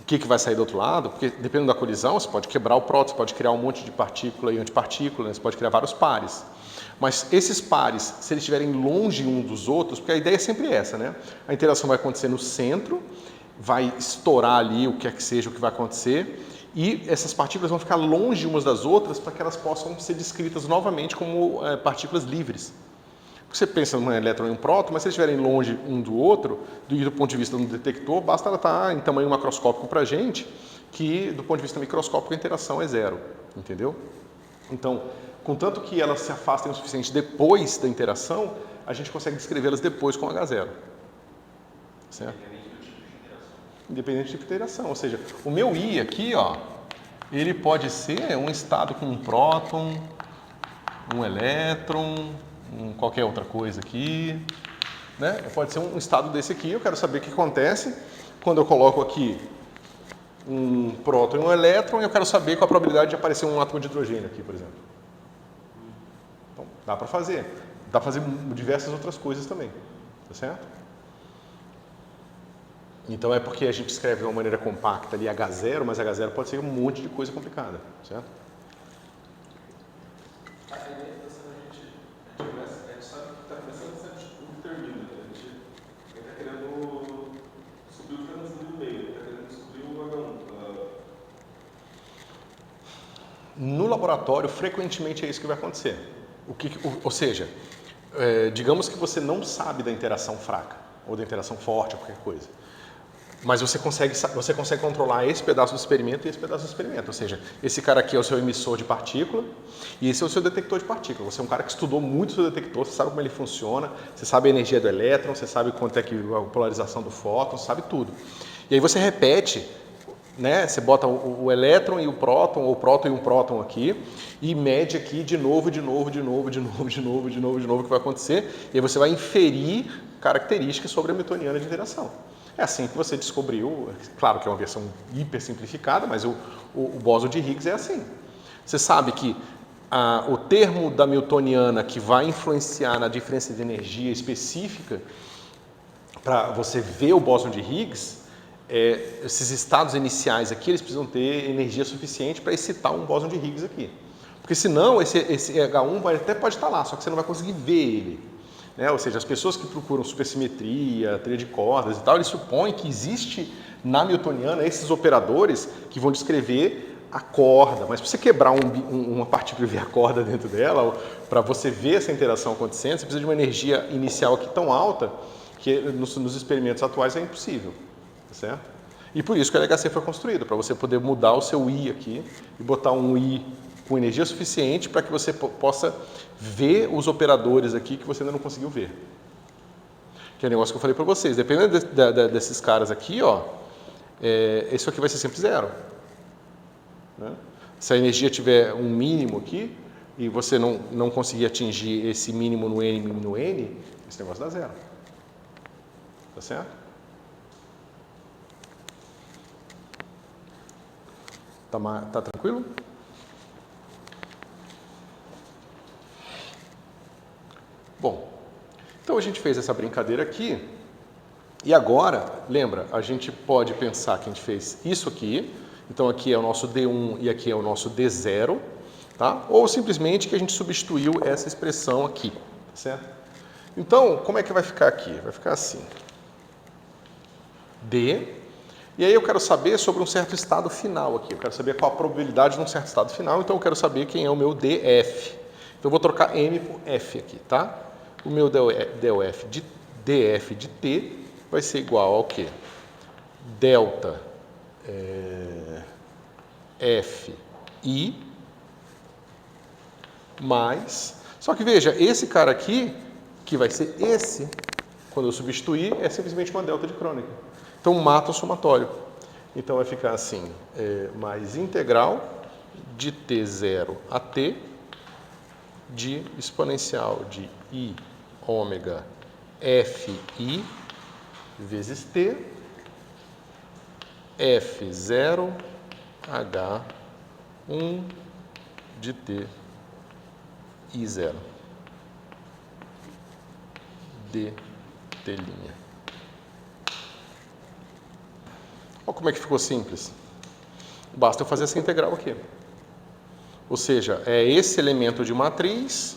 o que vai sair do outro lado, porque dependendo da colisão, você pode quebrar o próton, você pode criar um monte de partícula e antipartícula, né? Você pode criar vários pares. Mas esses pares, se eles estiverem longe um dos outros, porque a ideia é sempre essa, né? A interação vai acontecer no centro, vai estourar ali o que é que seja o que vai acontecer, e essas partículas vão ficar longe umas das outras para que elas possam ser descritas novamente como partículas livres. Você pensa num elétron e um próton, mas se eles estiverem longe um do outro, do ponto de vista do detector, basta ela estar em tamanho macroscópico para a gente, que do ponto de vista microscópico a interação é zero, entendeu? Então, contanto que elas se afastem o suficiente depois da interação, a gente consegue descrevê-las depois com H0. Certo? Independente do tipo de interação. Ou seja, o meu I aqui, ó, ele pode ser um estado com um próton, um elétron, qualquer outra coisa aqui, né? Pode ser um estado desse aqui. Eu quero saber o que acontece quando eu coloco aqui um próton e um elétron, e eu quero saber qual a probabilidade de aparecer um átomo de hidrogênio aqui, por exemplo. Então, dá para fazer. Dá para fazer diversas outras coisas também, tá certo? Então é porque a gente escreve de uma maneira compacta ali H0, mas H0 pode ser um monte de coisa complicada, certo? No laboratório, frequentemente é isso que vai acontecer. Ou seja, digamos que você não sabe da interação fraca, ou da interação forte, ou qualquer coisa. Mas você consegue controlar esse pedaço do experimento e esse pedaço do experimento. Ou seja, esse cara aqui é o seu emissor de partícula e esse é o seu detector de partícula. Você é um cara que estudou muito o seu detector, você sabe como ele funciona, você sabe a energia do elétron, você sabe quanto é que a polarização do fóton, você sabe tudo. E aí você repete, né? Você bota o elétron e o próton, ou o próton e um próton aqui, e mede aqui de novo, o que vai acontecer, e aí você vai inferir características sobre a newtoniana de interação. É assim que você descobriu, claro que é uma versão hiper simplificada, mas o bóson de Higgs é assim. Você sabe que o termo da newtoniana que vai influenciar na diferença de energia específica para você ver o bóson de Higgs, esses estados iniciais aqui, eles precisam ter energia suficiente para excitar um bóson de Higgs aqui. Porque senão esse H1 até pode estar lá, só que você não vai conseguir ver ele. Né? Ou seja, as pessoas que procuram supersimetria, teoria de cordas e tal, eles supõem que existe na newtoniana esses operadores que vão descrever a corda. Mas para você quebrar uma partícula e ver a corda dentro dela, para você ver essa interação acontecendo, você precisa de uma energia inicial aqui tão alta que nos experimentos atuais é impossível. Tá certo? E por isso que o LHC foi construído, para você poder mudar o seu I aqui e botar um I com energia suficiente para que você possa ver os operadores aqui que você ainda não conseguiu ver. Que é o negócio que eu falei para vocês. Dependendo desses caras aqui, ó, isso aqui vai ser sempre zero. Né? Se a energia tiver um mínimo aqui e você não conseguir atingir esse mínimo no N, esse negócio dá zero. Tá certo? Tá tranquilo? Bom, então a gente fez essa brincadeira aqui e agora, lembra, a gente pode pensar que a gente fez isso aqui, então aqui é o nosso D1 e aqui é o nosso D0, tá? Ou simplesmente que a gente substituiu essa expressão aqui, certo? Então, como é que vai ficar aqui? Vai ficar assim, D, e aí eu quero saber sobre um certo estado final aqui, eu quero saber qual a probabilidade de um certo estado final, então eu quero saber quem é o meu DF. Então eu vou trocar M por F aqui, tá? O meu DF de T vai ser igual ao quê? Delta Fi mais... Só que veja, esse cara aqui, que vai ser esse, quando eu substituir, é simplesmente uma delta de Kronecker. Então mata o somatório. Então vai ficar assim, mais integral de T0 a T de exponencial de I ômega Fi vezes T F0 H1 de T I0 dt'. Olha como é que ficou simples. Basta eu fazer essa integral aqui. Ou seja, é esse elemento de matriz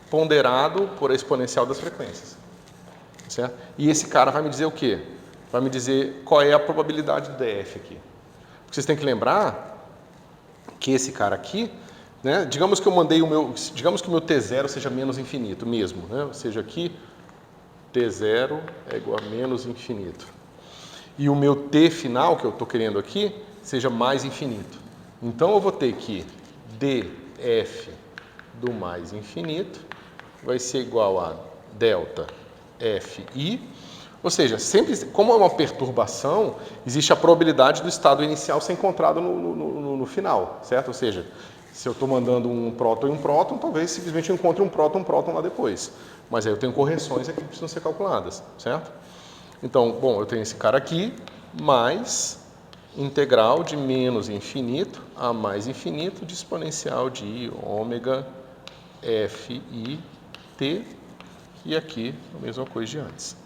ponderado por a exponencial das frequências. Certo? E esse cara vai me dizer o quê? Vai me dizer qual é a probabilidade do DF aqui. Porque vocês têm que lembrar que esse cara aqui, né, digamos que eu mandei digamos que o meu T0 seja menos infinito mesmo, né? Ou seja, aqui T0 é igual a menos infinito. E o meu T final, que eu estou querendo aqui, seja mais infinito. Então eu vou ter que df do mais infinito vai ser igual a delta Fi, ou seja, sempre, como é uma perturbação, existe a probabilidade do estado inicial ser encontrado no final, certo? Ou seja, se eu estou mandando um próton e um próton, talvez simplesmente eu encontre um próton lá depois. Mas aí eu tenho correções aqui que precisam ser calculadas, certo? Então, bom, eu tenho esse cara aqui, mais integral de menos infinito a mais infinito de exponencial de I ômega Fi T, e aqui a mesma coisa de antes.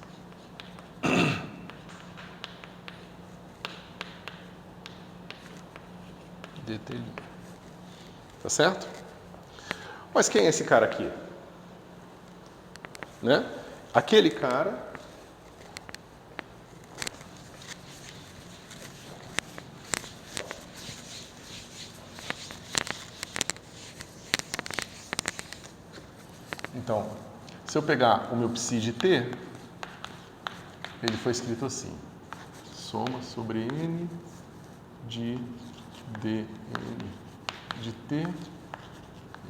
dt'. Tá certo? Mas quem é esse cara aqui? Né? Aquele cara então, se eu pegar o meu psi de t, ele foi escrito assim, soma sobre N de dN de T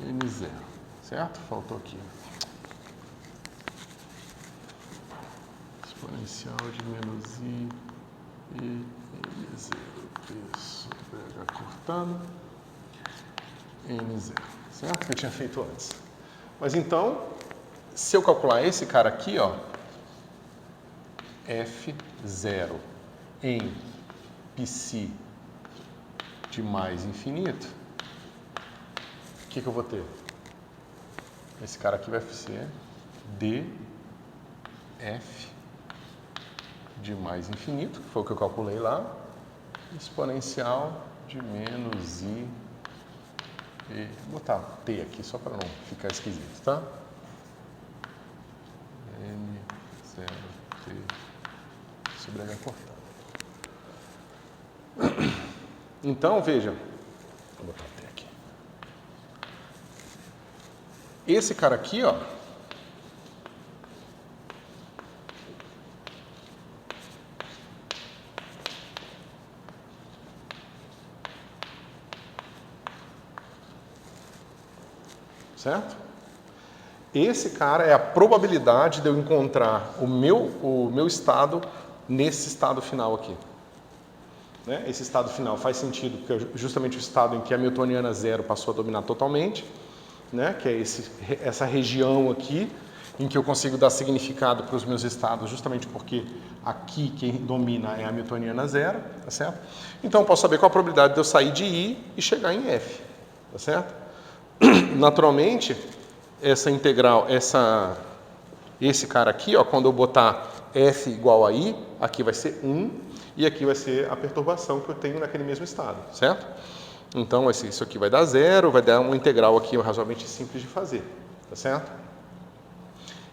N0, certo? Faltou aqui. Exponencial de menos I e N0, P sobre H cortado, N0, certo? Que eu tinha feito antes. Mas então, se eu calcular esse cara aqui, ó, F0 em π de mais infinito, o que eu vou ter? Esse cara aqui vai ser df de mais infinito, que foi o que eu calculei lá, exponencial de menos i, e vou botar t aqui só para não ficar esquisito, tá? N0t sobre H cortado. Então, veja, vou botar t aqui. Esse cara aqui, ó, certo? Esse cara é a probabilidade de eu encontrar o meu estado nesse estado final aqui. Né? Esse estado final faz sentido, porque é justamente o estado em que a Hamiltoniana zero passou a dominar totalmente, né? Que é essa região aqui, em que eu consigo dar significado para os meus estados, justamente porque aqui quem domina é a Hamiltoniana zero, tá certo? Então eu posso saber qual a probabilidade de eu sair de I e chegar em F, tá certo? Naturalmente, essa integral, esse cara aqui, ó, quando eu botar F igual a I, aqui vai ser 1 e aqui vai ser a perturbação que eu tenho naquele mesmo estado, certo? Então, isso aqui vai dar 0, vai dar uma integral aqui razoavelmente simples de fazer, tá certo?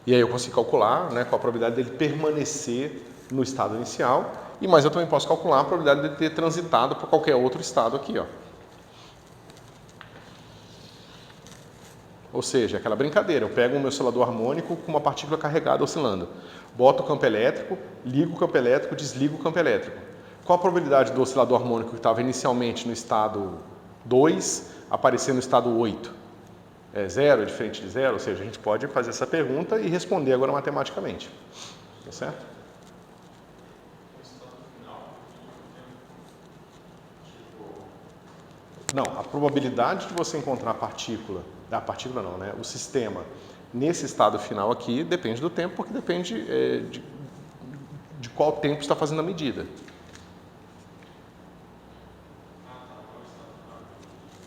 E aí eu consigo calcular, né, qual a probabilidade dele permanecer no estado inicial, mas eu também posso calcular a probabilidade de ter transitado para qualquer outro estado aqui, ó. Ou seja, aquela brincadeira, eu pego um meu oscilador harmônico com uma partícula carregada oscilando, boto o campo elétrico, ligo o campo elétrico, desligo o campo elétrico. Qual a probabilidade do oscilador harmônico que estava inicialmente no estado 2 aparecer no estado 8? É 0, é diferente de 0? Ou seja, a gente pode fazer essa pergunta e responder agora matematicamente. Tá certo? Não, a probabilidade de você encontrar o sistema nesse estado final aqui depende do tempo, porque depende de qual tempo está fazendo a medida.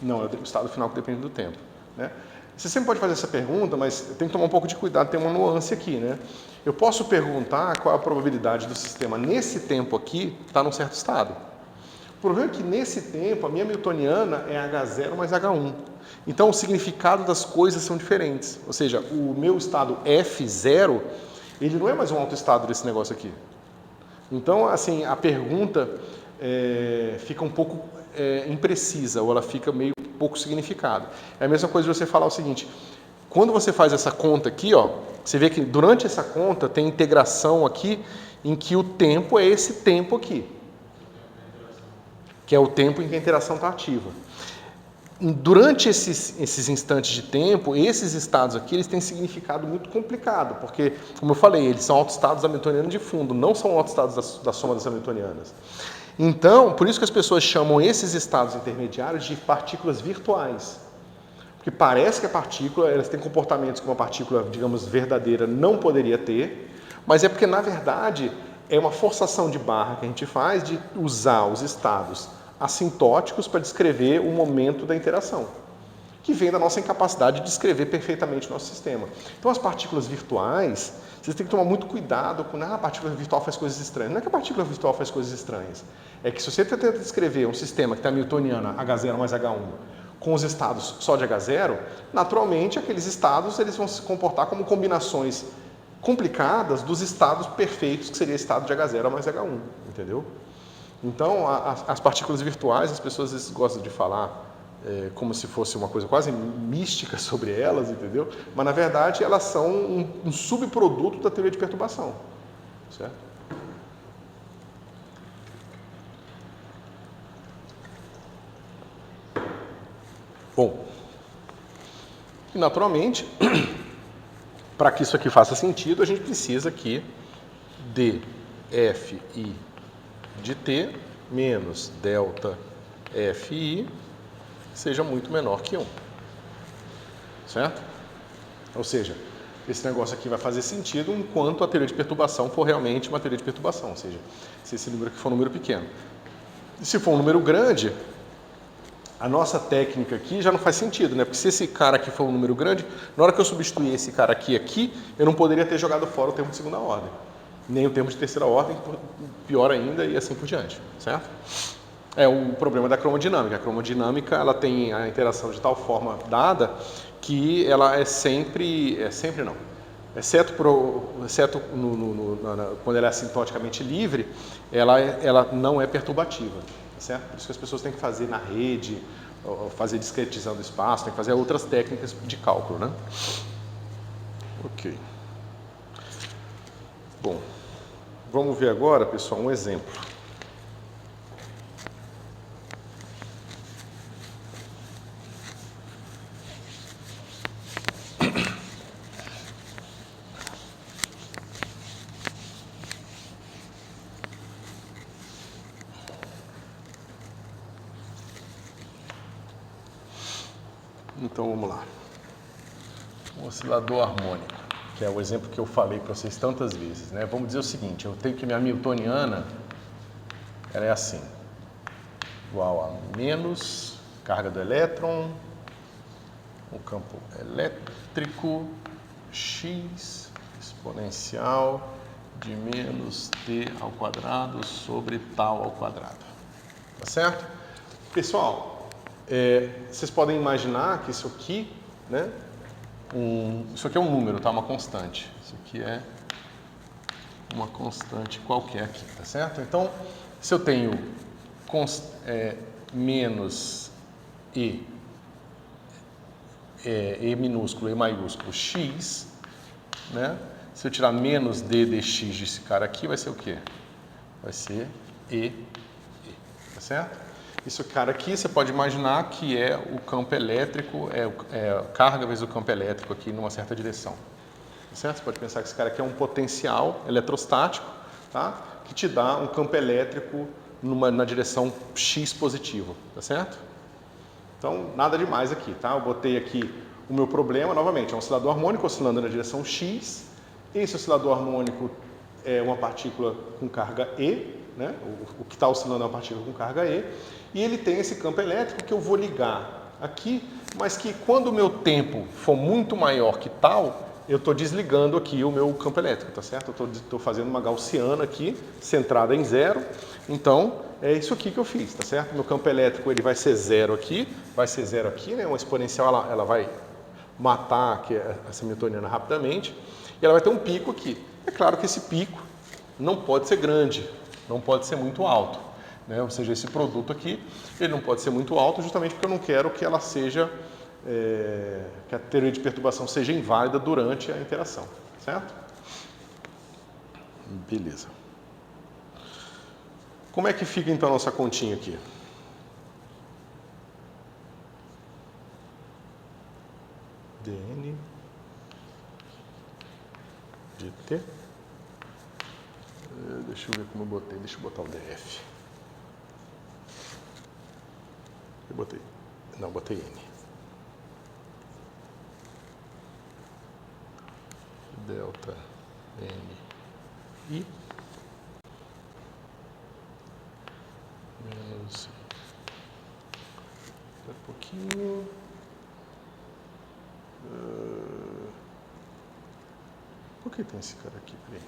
Não, é o estado final que depende do tempo, né? Você sempre pode fazer essa pergunta, mas tem que tomar um pouco de cuidado, tem uma nuance aqui, né? Eu posso perguntar qual é a probabilidade do sistema nesse tempo aqui estar num certo estado. O problema é que nesse tempo a minha Hamiltoniana é H0 mais H1. Então o significado das coisas são diferentes. Ou seja, o meu estado F0, ele não é mais um autoestado desse negócio aqui. Então, assim, a pergunta fica um pouco imprecisa, ou ela fica meio pouco significado. É a mesma coisa de você falar o seguinte: quando você faz essa conta aqui, ó, você vê que durante essa conta tem integração aqui, em que o tempo é esse tempo aqui, que é o tempo em que a interação está ativa. Durante esses instantes de tempo, esses estados aqui, eles têm significado muito complicado, porque, como eu falei, eles são autoestados hamiltonianos de fundo, não são autoestados da soma das hamiltonianas. Então, por isso que as pessoas chamam esses estados intermediários de partículas virtuais. Porque parece que a partícula, elas têm comportamentos que uma partícula, digamos, verdadeira não poderia ter, mas é porque, na verdade, é uma forçação de barra que a gente faz de usar os estados assintóticos para descrever o momento da interação, que vem da nossa incapacidade de descrever perfeitamente o nosso sistema. Então, as partículas virtuais, vocês têm que tomar muito cuidado com a partícula virtual faz coisas estranhas. Não é que a partícula virtual faz coisas estranhas, é que se você tenta descrever um sistema que tem a Hamiltoniana H0 mais H1 com os estados só de H0, naturalmente aqueles estados eles vão se comportar como combinações complicadas dos estados perfeitos, que seria estado de H0 mais H1, entendeu? Então, as partículas virtuais, as pessoas às vezes gostam de falar como se fosse uma coisa quase mística sobre elas, entendeu? Mas, na verdade, elas são um subproduto da teoria de perturbação, certo? Bom, e naturalmente, para que isso aqui faça sentido, a gente precisa que dFi de t menos delta Fi seja muito menor que 1. Certo? Ou seja, esse negócio aqui vai fazer sentido enquanto a teoria de perturbação for realmente uma teoria de perturbação, ou seja, se esse número aqui for um número pequeno. E se for um número grande, a nossa técnica aqui já não faz sentido, né? Porque se esse cara aqui for um número grande, na hora que eu substituir esse cara aqui, eu não poderia ter jogado fora o termo de segunda ordem, nem o termo de terceira ordem, pior ainda, e assim por diante, certo? É o problema da cromodinâmica. A cromodinâmica, ela tem a interação de tal forma dada que ela exceto quando ela é assintoticamente livre, ela não é perturbativa, certo? Por isso que as pessoas têm que fazer na rede, fazer discretizando o espaço, tem que fazer outras técnicas de cálculo, né? Ok. Bom, vamos ver agora, pessoal, um exemplo. Então vamos lá. Um oscilador harmônico, que é o exemplo que eu falei para vocês tantas vezes, né? Vamos dizer o seguinte, eu tenho que minha Hamiltoniana, ela é assim, igual a menos carga do elétron, o campo elétrico, x exponencial de menos t ao quadrado sobre tal ao quadrado. Tá certo? Pessoal, vocês podem imaginar que isso aqui, né? Isso aqui é um número, tá? Uma constante. Isso aqui é uma constante qualquer aqui, tá certo? Então, se eu tenho menos e minúsculo, e maiúsculo, x, né? Se eu tirar menos d dx desse cara aqui, vai ser o quê? Vai ser e, tá certo? Isso cara aqui, você pode imaginar que é o campo elétrico, carga vezes o campo elétrico aqui numa certa direção. Tá certo? Você pode pensar que esse cara aqui é um potencial eletrostático, tá? Que te dá um campo elétrico na direção x positivo, tá certo? Então, nada demais aqui, tá? Eu botei aqui o meu problema, novamente, é um oscilador harmônico oscilando na direção x. Esse oscilador harmônico é uma partícula com carga E, né? O que está oscilando é uma partícula com carga E. E ele tem esse campo elétrico que eu vou ligar aqui, mas que quando o meu tempo for muito maior que tal, eu estou desligando aqui o meu campo elétrico, tá certo? Eu estou fazendo uma gaussiana aqui, centrada em zero. Então, é isso aqui que eu fiz, tá certo? Meu campo elétrico ele vai ser zero aqui, né? Uma exponencial ela vai matar aqui essa Hamiltoniana rapidamente, e ela vai ter um pico aqui. É claro que esse pico não pode ser grande, não pode ser muito alto, né? Ou seja, esse produto aqui, ele não pode ser muito alto justamente porque eu não quero que ela seja, que a teoria de perturbação seja inválida durante a interação, certo? Beleza. Como é que fica então a nossa continha aqui? dn de t. Deixa eu ver como eu botei. Deixa eu botar o df. Eu botei. Não, botei n. Delta n i menos um pouquinho. Por que tem esse cara aqui? Peraí.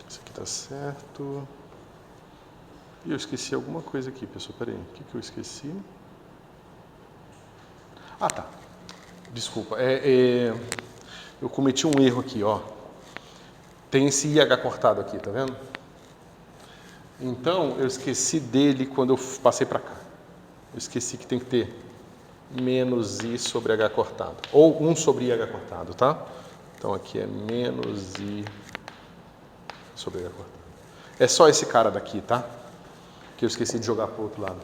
Esse aqui tá certo. E eu esqueci alguma coisa aqui, pessoal. Peraí. O que eu esqueci? Ah, tá. Desculpa. Eu cometi um erro aqui, ó. Tem esse IH cortado aqui, tá vendo? Então, eu esqueci dele quando eu passei para cá. Eu esqueci que tem que ter menos I sobre H cortado. Ou 1 sobre IH cortado, tá? Então, aqui é menos I sobre H cortado. É só esse cara daqui, tá? Que eu esqueci de jogar para o outro lado.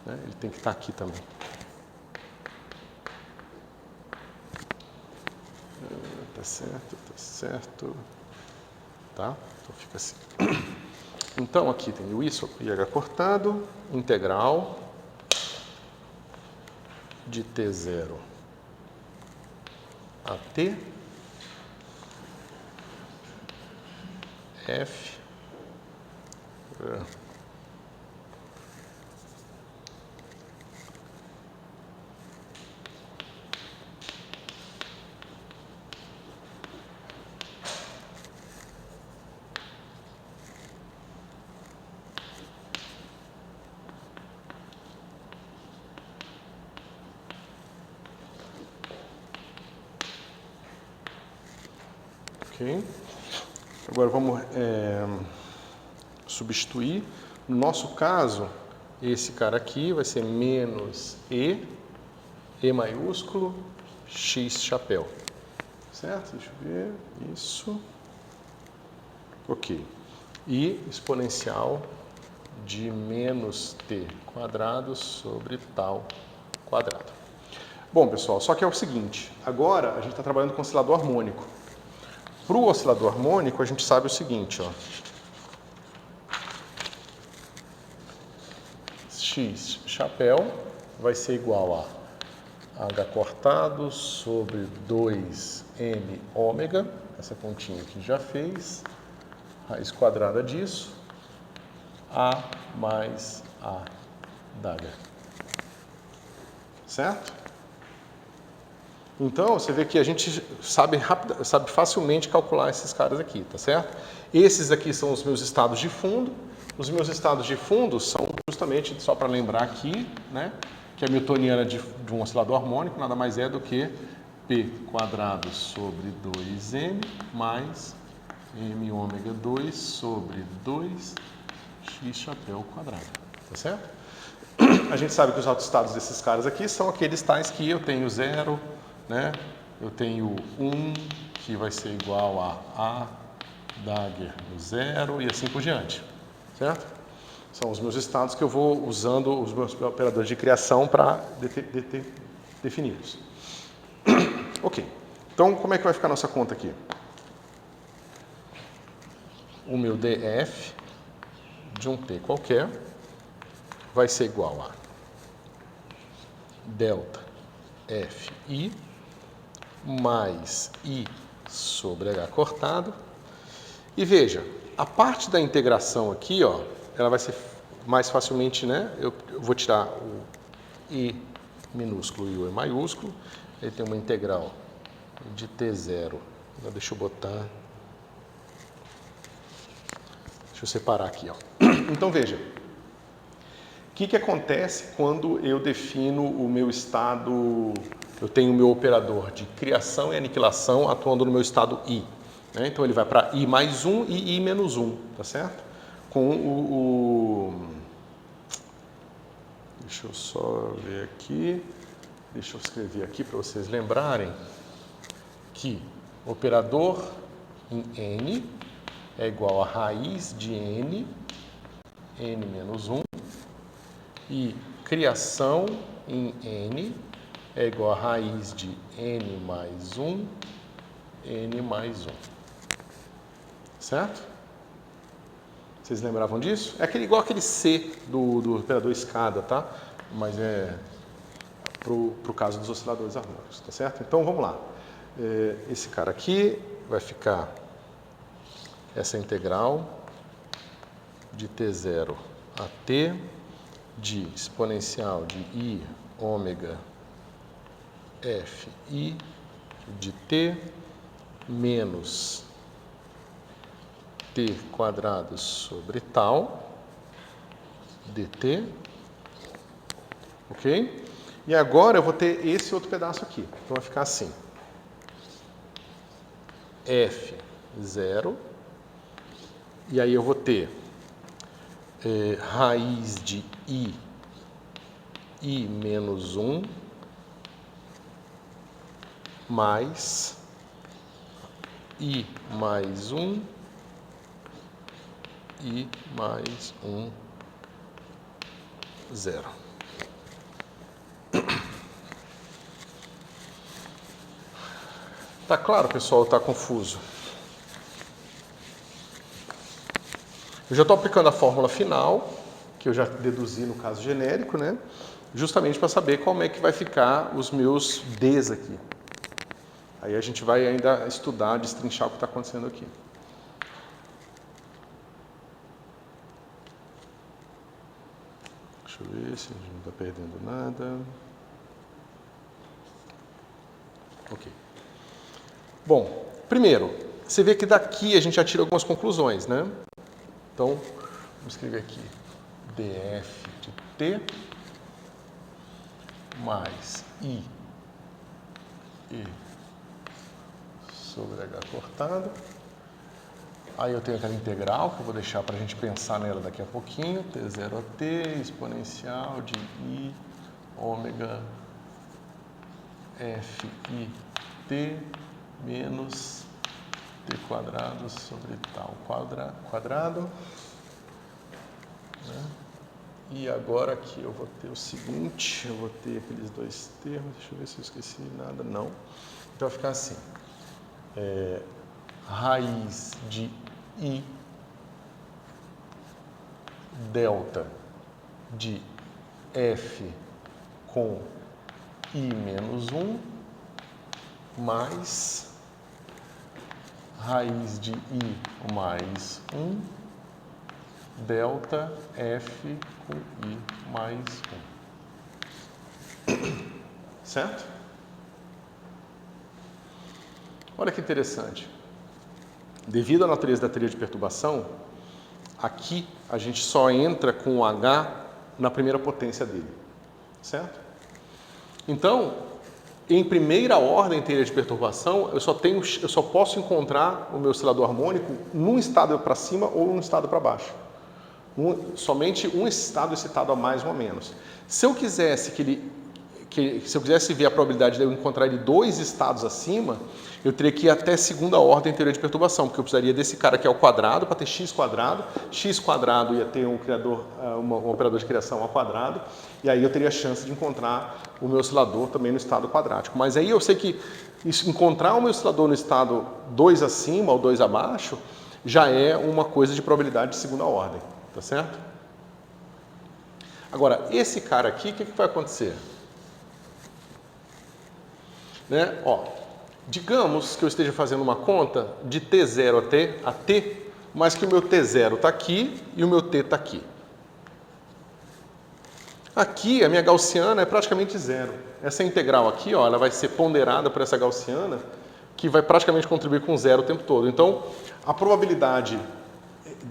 né? Ele tem que estar aqui também. Tá certo, tá certo. Tá? Então fica assim. Então aqui tem o I sobre IH cortado, integral de T0 a T, F, ok? Agora vamos substituir. No nosso caso, esse cara aqui vai ser menos E maiúsculo, X chapéu. Certo? Deixa eu ver. Isso. Ok. E exponencial de menos T quadrado sobre tal quadrado. Bom, pessoal, só que é o seguinte. Agora a gente está trabalhando com oscilador harmônico. Para o oscilador harmônico, a gente sabe o seguinte, ó. X chapéu vai ser igual a H cortado sobre 2M ômega, essa continha que já fez, raiz quadrada disso, A mais A da H. Certo? Então, você vê que a gente sabe facilmente calcular esses caras aqui, tá certo? Esses aqui são os meus estados de fundo. Os meus estados de fundo são justamente, só para lembrar aqui, né, que a newtoniana de um oscilador harmônico nada mais é do que P quadrado sobre 2M mais M ômega 2 sobre 2X chapéu quadrado, tá certo? A gente sabe que os autoestados desses caras aqui são aqueles tais que eu tenho 0, né? Eu tenho 1, que vai ser igual a Dagger no 0 e assim por diante, certo? São os meus estados que eu vou usando os meus operadores de criação para defini-los. Ok, então como é que vai ficar a nossa conta aqui? O meu DF de um T qualquer vai ser igual a delta FI mais I sobre H cortado. E veja, a parte da integração aqui, ó, ela vai ser mais facilmente, né? Eu vou tirar o I minúsculo e o E maiúsculo. Ele tem uma integral de T0. Deixa eu botar... Deixa eu separar aqui, ó. Então, veja. O que acontece quando eu defino o meu estado... Eu tenho o meu operador de criação e aniquilação atuando no meu estado I. Né? Então, ele vai para I mais 1 e I menos 1, tá certo? Com Deixa eu só ver aqui. Deixa eu escrever aqui para vocês lembrarem que operador em N é igual a raiz de N menos 1, e criação em N é igual a raiz de N mais 1, N mais 1. Certo? Vocês lembravam disso? É igual aquele C do operador escada, tá? Mas é pro caso dos osciladores harmônicos, tá certo? Então, vamos lá. Esse cara aqui vai ficar essa integral de T0 a T de exponencial de I ômega Fi de T menos T quadrado sobre tal dt, ok? E agora eu vou ter esse outro pedaço aqui, então vai ficar assim, F0, e aí eu vou ter raiz de I menos 1, mais I mais 1, I mais 1, 0. Tá claro, pessoal? Tá confuso? Eu já estou aplicando a fórmula final, que eu já deduzi no caso genérico, né? Justamente para saber como é que vai ficar os meus Ds aqui. Aí a gente vai ainda estudar, destrinchar o que está acontecendo aqui. Deixa eu ver se a gente não está perdendo nada. Ok. Bom, primeiro, você vê que daqui a gente já tira algumas conclusões, né? Então, vamos escrever aqui df de t mais i e sobre h cortado. Aí eu tenho aquela integral que eu vou deixar para a gente pensar nela daqui a pouquinho. T0 a t exponencial de i ômega f i t menos t quadrado sobre tal quadrado. Né? E agora aqui eu vou ter o seguinte, eu vou ter aqueles dois termos, deixa eu ver se eu esqueci nada, não. Então vai ficar assim, raiz de i delta de f com i menos 1 mais raiz de i mais 1 delta f com i mais 1. Certo? Olha que interessante. Devido à natureza da teoria de perturbação, aqui a gente só entra com o h na primeira potência dele. Certo? Então, em primeira ordem teoria de perturbação, eu só posso encontrar o meu oscilador harmônico num estado para cima ou num estado para baixo. Somente um estado excitado a mais ou a menos. Se eu quisesse se eu quisesse ver a probabilidade de eu encontrar ele dois estados acima, eu teria que ir até segunda ordem teoria de perturbação, porque eu precisaria desse cara aqui ao quadrado para ter x quadrado ia ter um operador de criação ao quadrado, e aí eu teria a chance de encontrar o meu oscilador também no estado quadrático. Mas aí eu sei que encontrar o meu oscilador no estado 2 acima ou 2 abaixo já é uma coisa de probabilidade de segunda ordem. Tá certo? Agora, esse cara aqui, o que vai acontecer? Né? Ó, digamos que eu esteja fazendo uma conta de T0 a T, mas que o meu T0 está aqui e o meu T está aqui. Aqui, a minha gaussiana é praticamente zero. Essa integral aqui, ó, ela vai ser ponderada por essa gaussiana, que vai praticamente contribuir com zero o tempo todo. Então, a probabilidade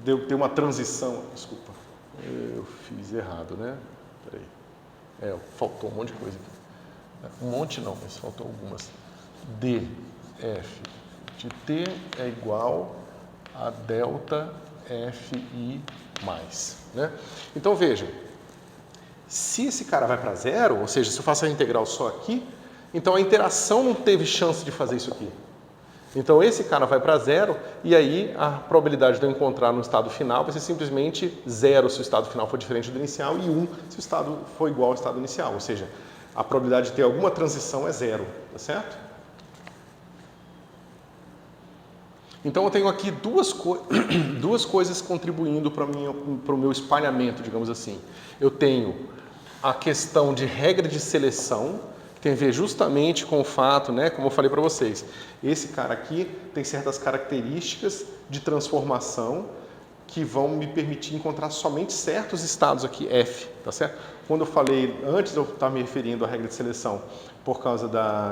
de eu ter uma transição... Desculpa, eu fiz errado, né? Peraí. Faltou um monte de coisa aqui. Um monte não, mas faltou algumas. df de t é igual a delta fi mais. Né? Então, veja. Se esse cara vai para zero, ou seja, se eu faço a integral só aqui, então a interação não teve chance de fazer isso aqui. Então, esse cara vai para zero, e aí a probabilidade de eu encontrar no estado final vai ser simplesmente zero se o estado final for diferente do inicial e 1 se o estado for igual ao estado inicial. Ou seja, a probabilidade de ter alguma transição é zero, tá certo? Então, eu tenho aqui duas coisas contribuindo para o meu espalhamento, digamos assim. Eu tenho a questão de regra de seleção, que tem a ver justamente com o fato, né, como eu falei para vocês, esse cara aqui tem certas características de transformação que vão me permitir encontrar somente certos estados aqui, F, tá certo? Quando eu falei, antes eu estava me referindo à regra de seleção por causa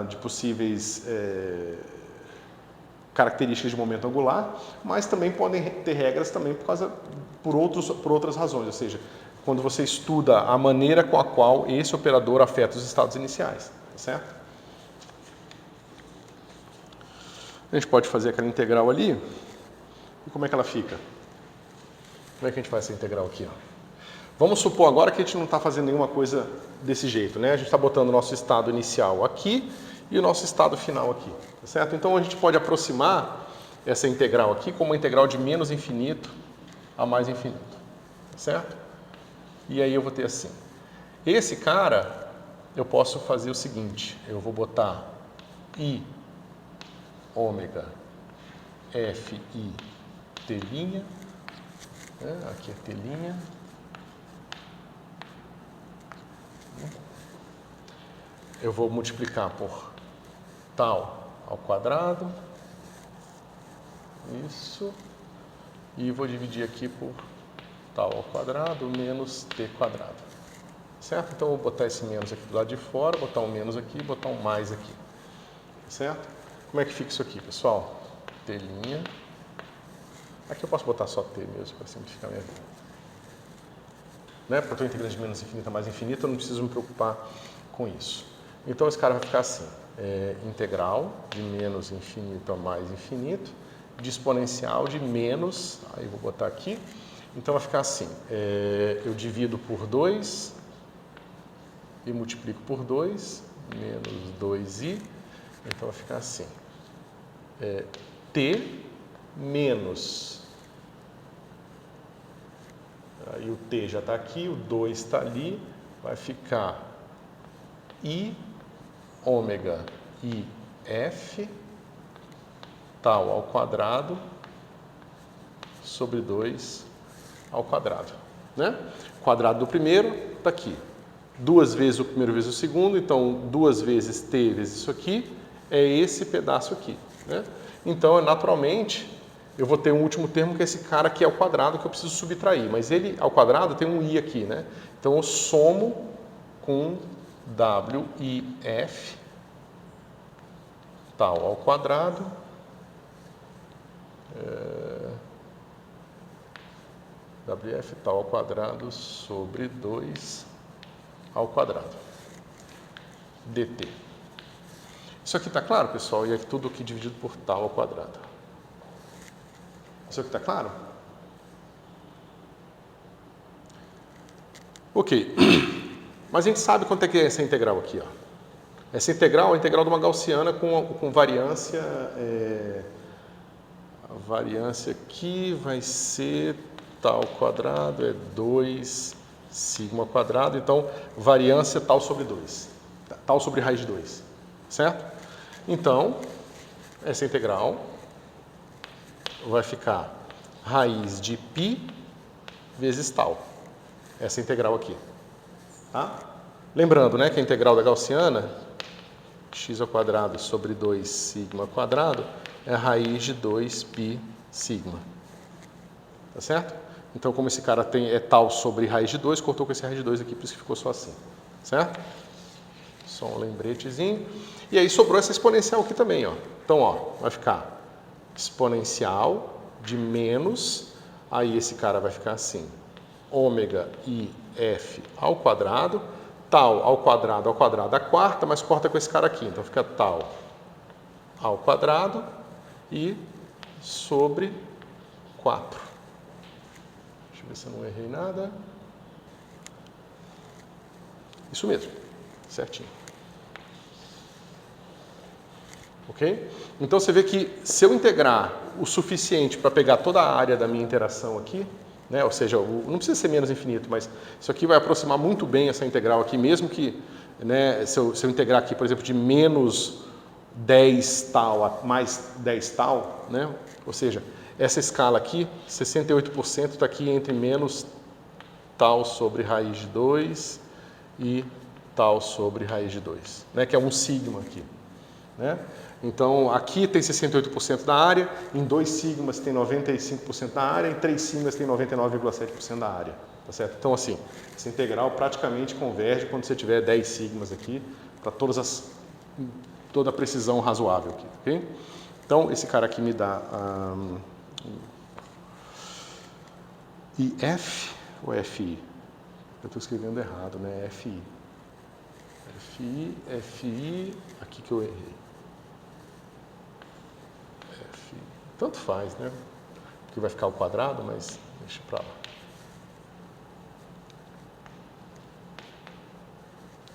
de possíveis características de momento angular, mas também podem ter regras também por outras razões, ou seja, quando você estuda a maneira com a qual esse operador afeta os estados iniciais, tá certo? A gente pode fazer aquela integral ali, e como é que ela fica? Como é que a gente faz essa integral aqui? Ó? Vamos supor agora que a gente não está fazendo nenhuma coisa desse jeito, né? A gente está botando o nosso estado inicial aqui e o nosso estado final aqui, tá certo? Então a gente pode aproximar essa integral aqui como uma integral de menos infinito a mais infinito, tá certo? E aí eu vou ter assim. Esse cara, eu posso fazer o seguinte, eu vou botar i ômega Fi T', né? Aqui é T'. Eu vou multiplicar por tal ao quadrado, isso, e vou dividir aqui por tal ao quadrado menos t quadrado, certo? Então, eu vou botar esse menos aqui do lado de fora, botar um menos aqui, botar um mais aqui, certo? Como é que fica isso aqui, pessoal? T', aqui eu posso botar só t mesmo, para simplificar a minha vida. Né? Porque eu estou integrando de menos infinito a mais infinito, eu não preciso me preocupar com isso. Então, esse cara vai ficar assim, integral de menos infinito a mais infinito, de exponencial de menos, aí eu vou botar aqui, então vai ficar assim, eu divido por 2 e multiplico por 2, menos 2i, então vai ficar assim, t menos, aí o t já está aqui, o 2 está ali, vai ficar i ômega i f tal ao quadrado sobre 2 ao quadrado, né? Quadrado do primeiro está aqui. 2 vezes o primeiro vezes o segundo, então 2 vezes t vezes isso aqui, é esse pedaço aqui, né? Então, naturalmente, eu vou ter um último termo que é esse cara aqui ao quadrado que eu preciso subtrair, mas ele ao quadrado tem um i aqui, né? Então, eu somo com WIF tal ao quadrado WF tal ao quadrado sobre 2 ao quadrado dt. Isso aqui está claro, pessoal? E é tudo aqui dividido por tal ao quadrado. Isso aqui está claro? Ok. Mas a gente sabe quanto é que é essa integral aqui, ó. Essa integral é a integral de uma gaussiana com variância. A variância aqui vai ser tal quadrado, é 2 sigma quadrado. Então, variância tal sobre 2. Tal sobre raiz de 2. Certo? Então, essa integral vai ficar raiz de π vezes tal. Essa integral aqui. Tá? Lembrando, né, que a integral da gaussiana, x ao quadrado sobre 2 sigma quadrado, é a raiz de 2π sigma. Tá certo? Então, como esse cara é tal sobre raiz de 2, cortou com esse raiz de 2 aqui, por isso que ficou só assim. Certo? Só um lembretezinho. E aí sobrou essa exponencial aqui também, ó. Então, ó, vai ficar exponencial de menos, aí esse cara vai ficar assim, ômega i f ao quadrado, tal ao quadrado a quarta, mas corta com esse cara aqui, então fica tal ao quadrado e sobre 4. Deixa eu ver se eu não errei nada. Isso mesmo, certinho. Ok? Então você vê que se eu integrar o suficiente para pegar toda a área da minha interação aqui, né, ou seja, não precisa ser menos infinito, mas isso aqui vai aproximar muito bem essa integral aqui, mesmo que, né, se eu integrar aqui, por exemplo, de menos 10 tal a mais 10 tal, né, ou seja, essa escala aqui, 68% está aqui entre menos tal sobre raiz de 2 e tal sobre raiz de 2, né, que é um sigma aqui, né? Então, aqui tem 68% da área, em 2 sigmas tem 95% da área, em 3 sigmas tem 99,7% da área. Tá certo? Então, assim, essa integral praticamente converge quando você tiver 10 sigmas aqui, para toda a precisão razoável aqui. Okay? Então, esse cara aqui me dá IF ou FI? Eu estou escrevendo errado, né? FI. FI, aqui que eu errei. Tanto faz, né? Aqui vai ficar o quadrado, mas deixa pra lá.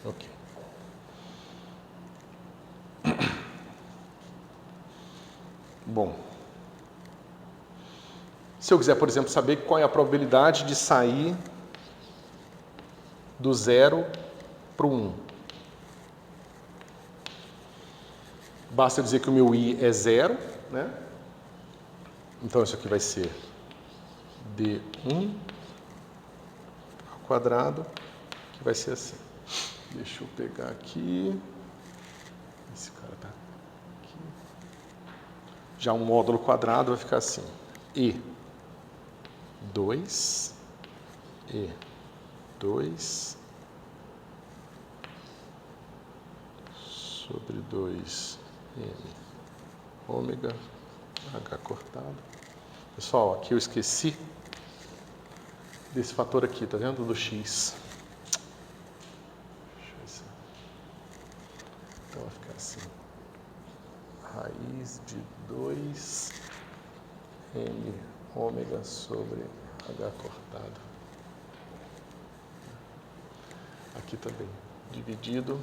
Ok. Bom. Se eu quiser, por exemplo, saber qual é a probabilidade de sair do 0 para o 1. basta eu dizer que o meu I é 0, né? Então isso aqui vai ser D1 ao quadrado, que vai ser assim. Deixa eu pegar aqui. Esse cara tá aqui. Já um módulo quadrado vai ficar assim. E2 sobre 2M ômega H cortado. Pessoal, aqui eu esqueci desse fator aqui, tá vendo? Do X. Então vai ficar assim. Raiz de 2M ômega sobre H cortado. Aqui também, dividido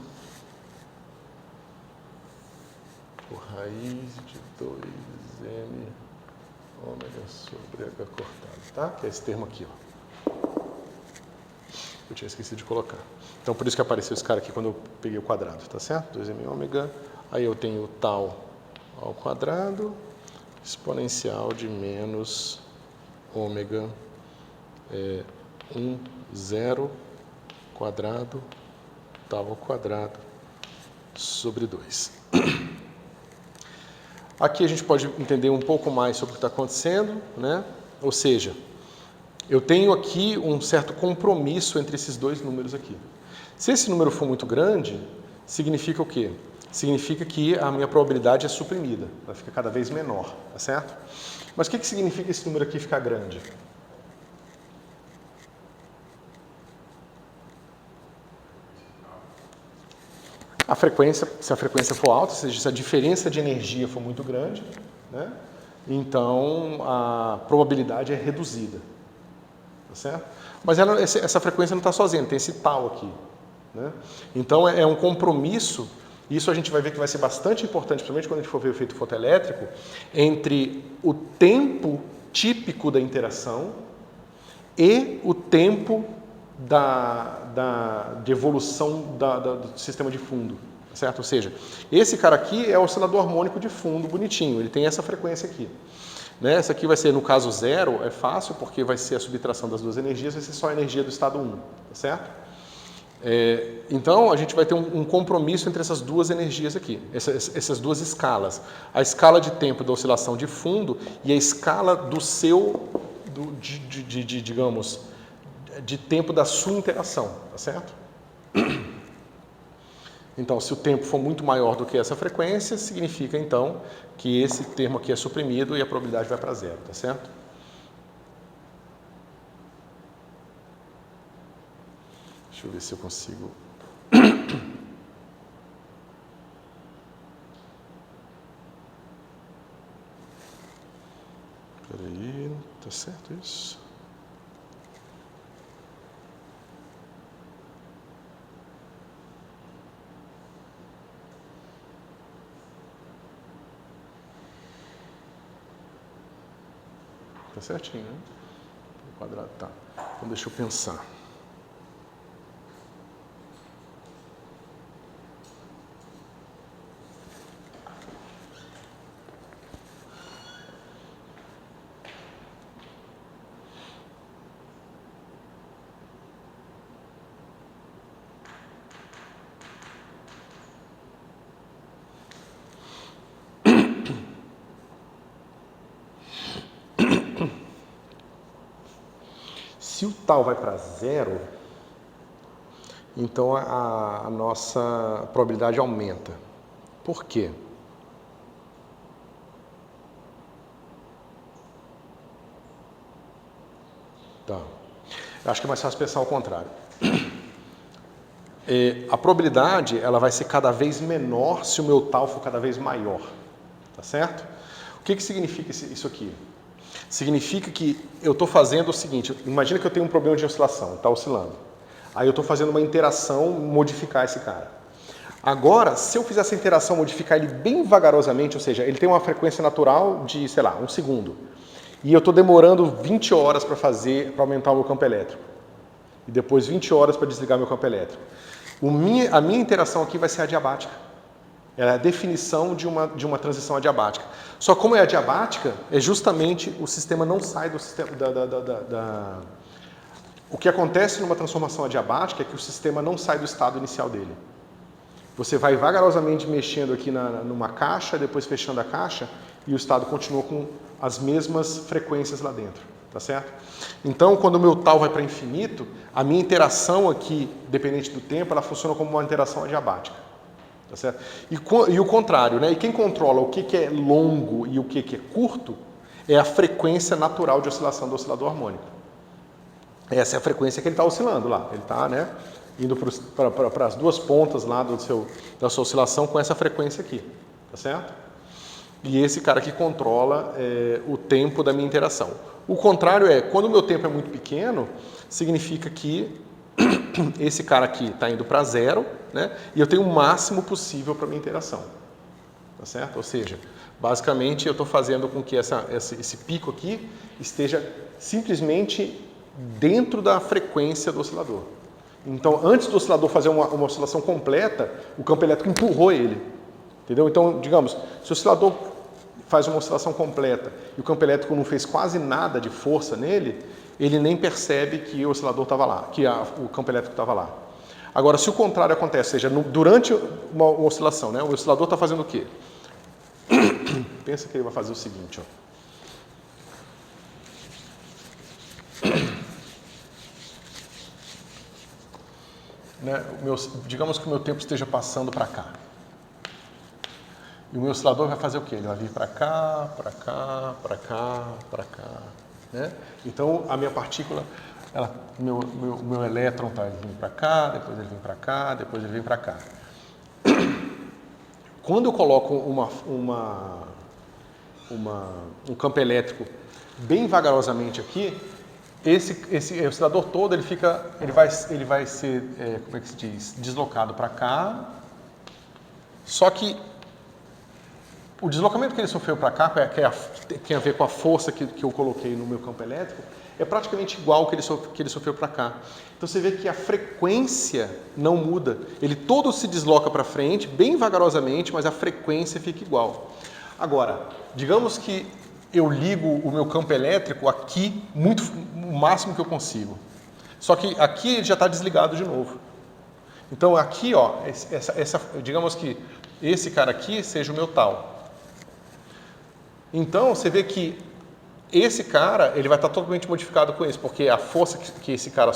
por raiz de 2M ômega sobre H cortado, tá? Que é esse termo aqui, ó. Eu tinha esquecido de colocar. Então, por isso que apareceu esse cara aqui quando eu peguei o quadrado, tá certo? 2M ômega, aí eu tenho o tal ao quadrado, exponencial de menos ômega 0 quadrado, tal ao quadrado, sobre 2. Aqui a gente pode entender um pouco mais sobre o que está acontecendo, né? Ou seja, eu tenho aqui um certo compromisso entre esses dois números aqui. Se esse número for muito grande, significa o quê? Significa que a minha probabilidade é suprimida, ela fica cada vez menor, tá certo? Mas o que significa esse número aqui ficar grande? A frequência, se a frequência for alta, ou seja, se a diferença de energia for muito grande, né, então a probabilidade é reduzida, tá certo? Mas essa frequência não está sozinha, tem esse tal aqui, né? Então é um compromisso, isso a gente vai ver que vai ser bastante importante, principalmente quando a gente for ver o efeito fotoelétrico, entre o tempo típico da interação e o tempo de evolução do sistema de fundo, certo? Ou seja, esse cara aqui é o oscilador harmônico de fundo bonitinho, ele tem essa frequência aqui. Né? Essa aqui vai ser, no caso 0, é fácil, porque vai ser a subtração das duas energias, vai ser só a energia do estado 1, tá certo? Então, a gente vai ter um compromisso entre essas duas energias aqui, essas duas escalas. A escala de tempo da oscilação de fundo e a escala do seu, digamos, de tempo da sua interação, tá certo? Então, se o tempo for muito maior do que essa frequência, significa, então, que esse termo aqui é suprimido e a probabilidade vai para 0, tá certo? Deixa eu ver se eu consigo... Peraí, tá certo isso? Tá certinho, né? O quadrado tá. Então deixa eu pensar. Se o tal vai para 0, então a nossa probabilidade aumenta. Por quê? Tá. Acho que é mais fácil pensar ao contrário. A probabilidade ela vai ser cada vez menor se o meu tal for cada vez maior. Tá certo? O que significa isso aqui? Significa que eu estou fazendo o seguinte, imagina que eu tenho um problema de oscilação, está oscilando. Aí eu estou fazendo uma interação, modificar esse cara. Agora, se eu fizer essa interação, modificar ele bem vagarosamente, ou seja, ele tem uma frequência natural de, sei lá, 1 segundo. E eu estou demorando 20 horas para aumentar o meu campo elétrico. E depois 20 horas para desligar meu campo elétrico. A minha interação aqui vai ser adiabática. É a definição de uma transição adiabática. Só como é adiabática, é justamente o sistema não sai do sistema O que acontece numa transformação adiabática é que o sistema não sai do estado inicial dele. Você vai vagarosamente mexendo aqui numa caixa, depois fechando a caixa, e o estado continua com as mesmas frequências lá dentro, tá certo? Então, quando o meu tal vai para infinito, a minha interação aqui, dependente do tempo, ela funciona como uma interação adiabática, tá certo? E o contrário, né? E quem controla o que é longo e o que é curto é a frequência natural de oscilação do oscilador harmônico. Essa é a frequência que ele está oscilando lá. Ele está, né, indo para as duas pontas lá da sua oscilação com essa frequência aqui, tá certo? E esse cara que controla o tempo da minha interação. O contrário é, quando o meu tempo é muito pequeno, significa que esse cara aqui está indo para zero, né, e eu tenho o máximo possível para minha interação, tá certo? Ou seja, basicamente eu estou fazendo com que esse pico aqui esteja simplesmente dentro da frequência do oscilador. Então, antes do oscilador fazer uma oscilação completa, o campo elétrico empurrou ele. Entendeu? Então, digamos, se o oscilador faz uma oscilação completa e o campo elétrico não fez quase nada de força nele, ele nem percebe que o oscilador estava lá, que o campo elétrico estava lá. Agora, se o contrário acontece, ou seja, durante uma oscilação, né, o oscilador está fazendo o quê? Pensa que ele vai fazer o seguinte, ó. Né, digamos que o meu tempo esteja passando para cá. E o meu oscilador vai fazer o quê? Ele vai vir para cá, para cá, para cá, para cá. Né? Então, a minha partícula, meu elétron vai vir para cá, depois ele vem para cá, depois ele vem para cá. Quando eu coloco um campo elétrico bem vagarosamente aqui, esse oscilador todo ele vai ser, como é que se diz, deslocado para cá. Só que o deslocamento que ele sofreu para cá, que tem a ver com a força que eu coloquei no meu campo elétrico, é praticamente igual ao que ele sofreu para cá. Então você vê que a frequência não muda. Ele todo se desloca para frente, bem vagarosamente, mas a frequência fica igual. Agora, digamos que eu ligo o meu campo elétrico aqui, o máximo que eu consigo. Só que aqui ele já está desligado de novo. Então aqui, ó, digamos que esse cara aqui seja o meu tal. Então você vê que esse cara ele vai estar totalmente modificado com esse, porque a força que esse cara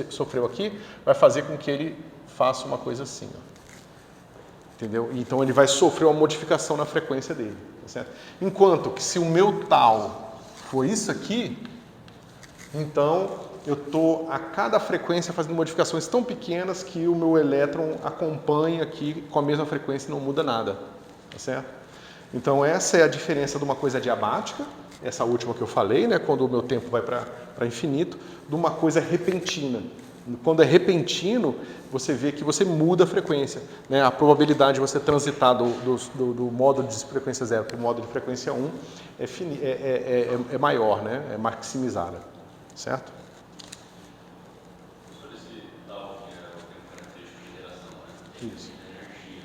sofreu aqui vai fazer com que ele faça uma coisa assim, ó. Entendeu? Então ele vai sofrer uma modificação na frequência dele, tá certo? Enquanto que se o meu tal for isso aqui, então eu estou a cada frequência fazendo modificações tão pequenas que o meu elétron acompanha aqui com a mesma frequência e não muda nada, tá certo? Então essa é a diferença de uma coisa adiabática, essa última que eu falei, né, quando o meu tempo vai para infinito, de uma coisa repentina. Quando é repentino, você vê que você muda a frequência, né? A probabilidade de você transitar do modo de frequência 0 para o modo de frequência 1 é maior, né? É maximizada, certo? Sobre esse tal que é o característico de interação, né? Isso. Energia.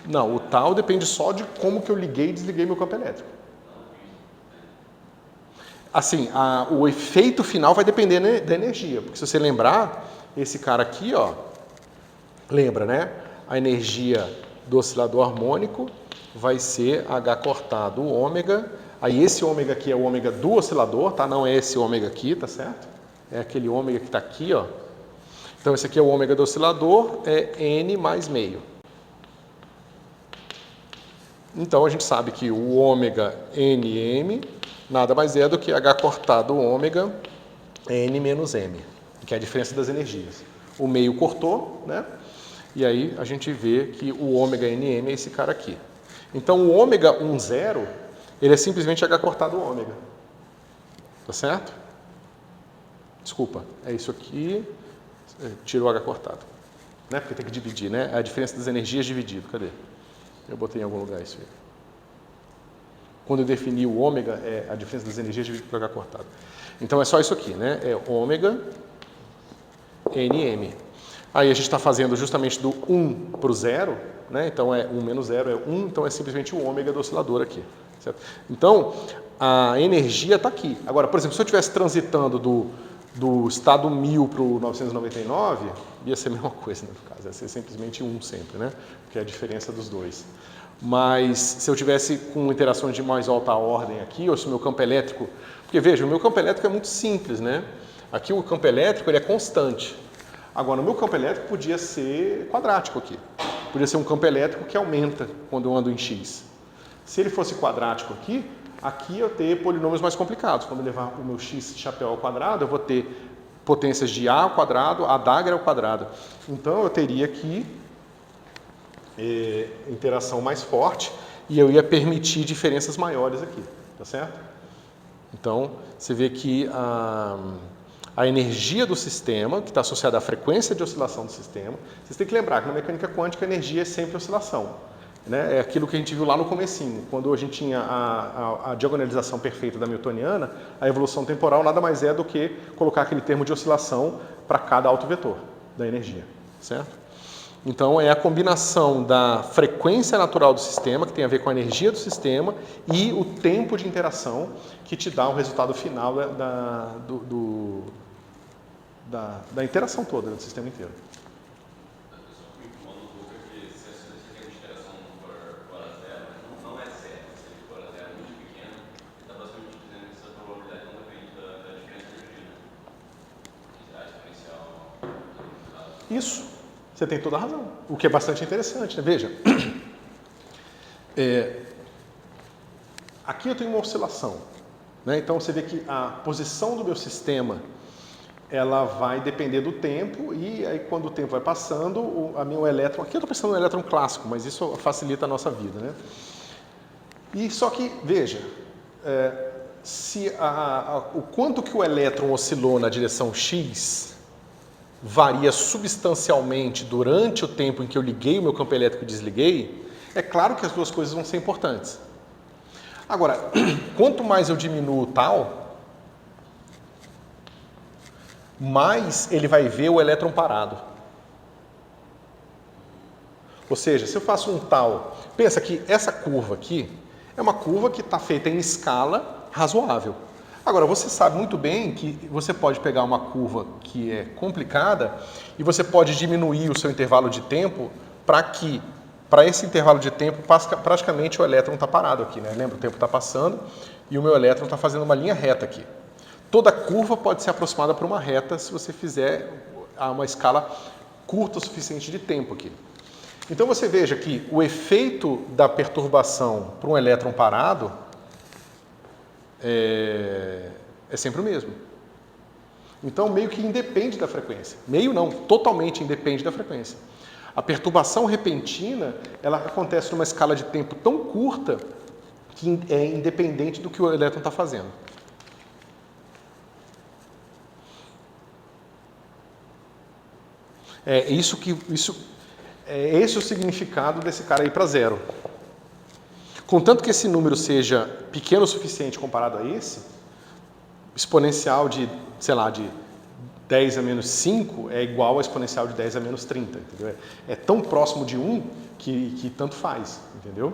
Não, o tal depende só de como que eu liguei e desliguei meu campo elétrico. Assim, o efeito final vai depender, né, da energia, porque se você lembrar, esse cara aqui, ó, lembra, né? A energia do oscilador harmônico vai ser H cortado ômega, aí esse ômega aqui é o ômega do oscilador, tá? Não é esse ômega aqui, tá certo? É aquele ômega que está aqui, ó. Então esse aqui é o ômega do oscilador, é N mais meio. Então a gente sabe que o ômega NM nada mais é do que H cortado ômega N menos M, que é a diferença das energias. O meio cortou, né? E aí a gente vê que o ômega NM é esse cara aqui. Então o ômega 10, ele é simplesmente H cortado ômega. Tá certo? Desculpa, é isso aqui, tirou H cortado. Né? Porque tem que dividir, né? É a diferença das energias dividido. Cadê? Eu botei em algum lugar isso aí. Quando eu defini o ômega, é a diferença das energias dividido por H cortado. Então é só isso aqui, né? É ômega NM. Aí a gente está fazendo justamente do 1 para o 0, né? Então 1 menos 0 é 1, então é simplesmente o ômega do oscilador aqui. Certo? Então, a energia está aqui. Agora, por exemplo, se eu estivesse transitando do estado 1000 para o 999, ia ser a mesma coisa, né, no caso, ia ser simplesmente 1 sempre, né? Porque é a diferença dos dois. Mas se eu tivesse com interações de mais alta ordem aqui, ou se o meu campo elétrico... Porque veja, o meu campo elétrico é muito simples, né? Aqui o campo elétrico ele é constante. Agora, o meu campo elétrico podia ser quadrático aqui. Podia ser um campo elétrico que aumenta quando eu ando em X. Se ele fosse quadrático aqui eu ter polinômios mais complicados. Quando eu levar o meu X chapéu ao quadrado, eu vou ter potências de A ao quadrado, A dagger ao quadrado. Então, eu teria aqui interação mais forte e eu ia permitir diferenças maiores aqui, tá certo? Então, você vê que a energia do sistema, que está associada à frequência de oscilação do sistema, vocês têm que lembrar que na mecânica quântica a energia é sempre oscilação. Né? É aquilo que a gente viu lá no comecinho, quando a gente tinha a diagonalização perfeita da newtoniana, a evolução temporal nada mais é do que colocar aquele termo de oscilação para cada autovetor da energia, certo? Então, é a combinação da frequência natural do sistema, que tem a ver com a energia do sistema, e o tempo de interação que te dá o resultado final da interação toda do sistema inteiro. Isso. Você tem toda a razão, o que é bastante interessante, né? Veja, aqui eu tenho uma oscilação, né? Então você vê que a posição do meu sistema ela vai depender do tempo e aí quando o tempo vai passando, o elétron, aqui eu estou pensando no elétron clássico, mas isso facilita a nossa vida, né? E só que, veja, se o quanto que o elétron oscilou na direção X varia substancialmente durante o tempo em que eu liguei o meu campo elétrico e desliguei, é claro que as duas coisas vão ser importantes. Agora, quanto mais eu diminuo o tal, mais ele vai ver o elétron parado. Ou seja, se eu faço um tal... Pensa que essa curva aqui é uma curva que está feita em escala razoável. Agora, você sabe muito bem que você pode pegar uma curva que é complicada e você pode diminuir o seu intervalo de tempo para esse intervalo de tempo, praticamente o elétron está parado aqui, né? Lembra, o tempo está passando e o meu elétron está fazendo uma linha reta aqui. Toda curva pode ser aproximada por uma reta se você fizer a uma escala curta o suficiente de tempo aqui. Então, você veja que o efeito da perturbação para um elétron parado é sempre o mesmo. Então, meio que independe da frequência. Meio não, totalmente independe da frequência. A perturbação repentina, ela acontece numa escala de tempo tão curta que é independente do que o elétron está fazendo. Esse é o significado desse cara aí para zero. Contanto que esse número seja pequeno o suficiente comparado a esse, exponencial de, sei lá, de 10 a menos 5 é igual ao exponencial de 10 a menos 30, entendeu? É tão próximo de 1 que tanto faz, entendeu?